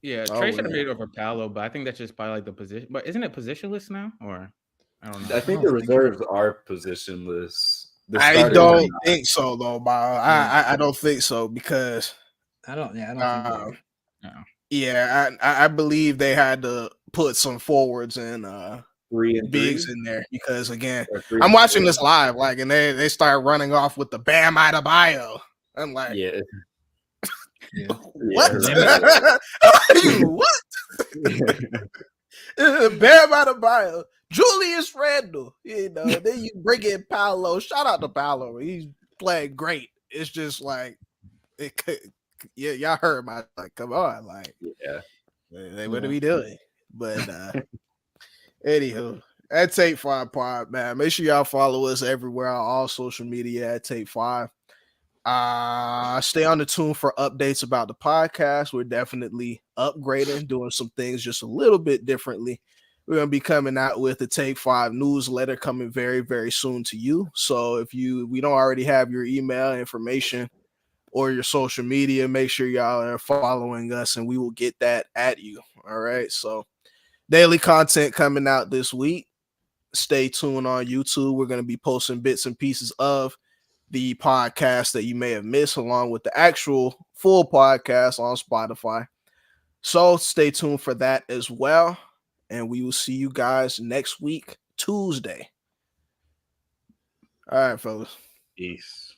Yeah, Trey should have made it over Paolo, but I think that's just by like the position. But isn't it positionless now? Or I don't know. I think the reserves are positionless. I don't think so, though, Bob. I don't think so because I don't think so. Yeah, I believe they had to put some forwards and 3 and bigs 3? in there because again, I'm watching this live, like, and they start running off with the Bam Adebayo. I'm like, yeah. What? Yeah, What? Bam Adebayo, Julius Randle, then you bring in Paolo. Shout out to Paolo. He's playing great. It's just like, y'all heard my, like, come on, like, what are we doing? But anywho, at Take 5 Pod, man, make sure y'all follow us everywhere on all social media at Take 5. Stay on the tune for updates about the podcast. We're definitely upgrading, doing some things just a little bit differently. We're going to be coming out with the Take 5 newsletter coming very, very soon to you. So if we don't already have your email information or your social media, make sure y'all are following us and we will get that at you. All right. So daily content coming out this week. Stay tuned on YouTube. We're going to be posting bits and pieces of the podcast that you may have missed, along with the actual full podcast on Spotify. So stay tuned for that as well. And we will see you guys next week, Tuesday. All right, fellas. Peace.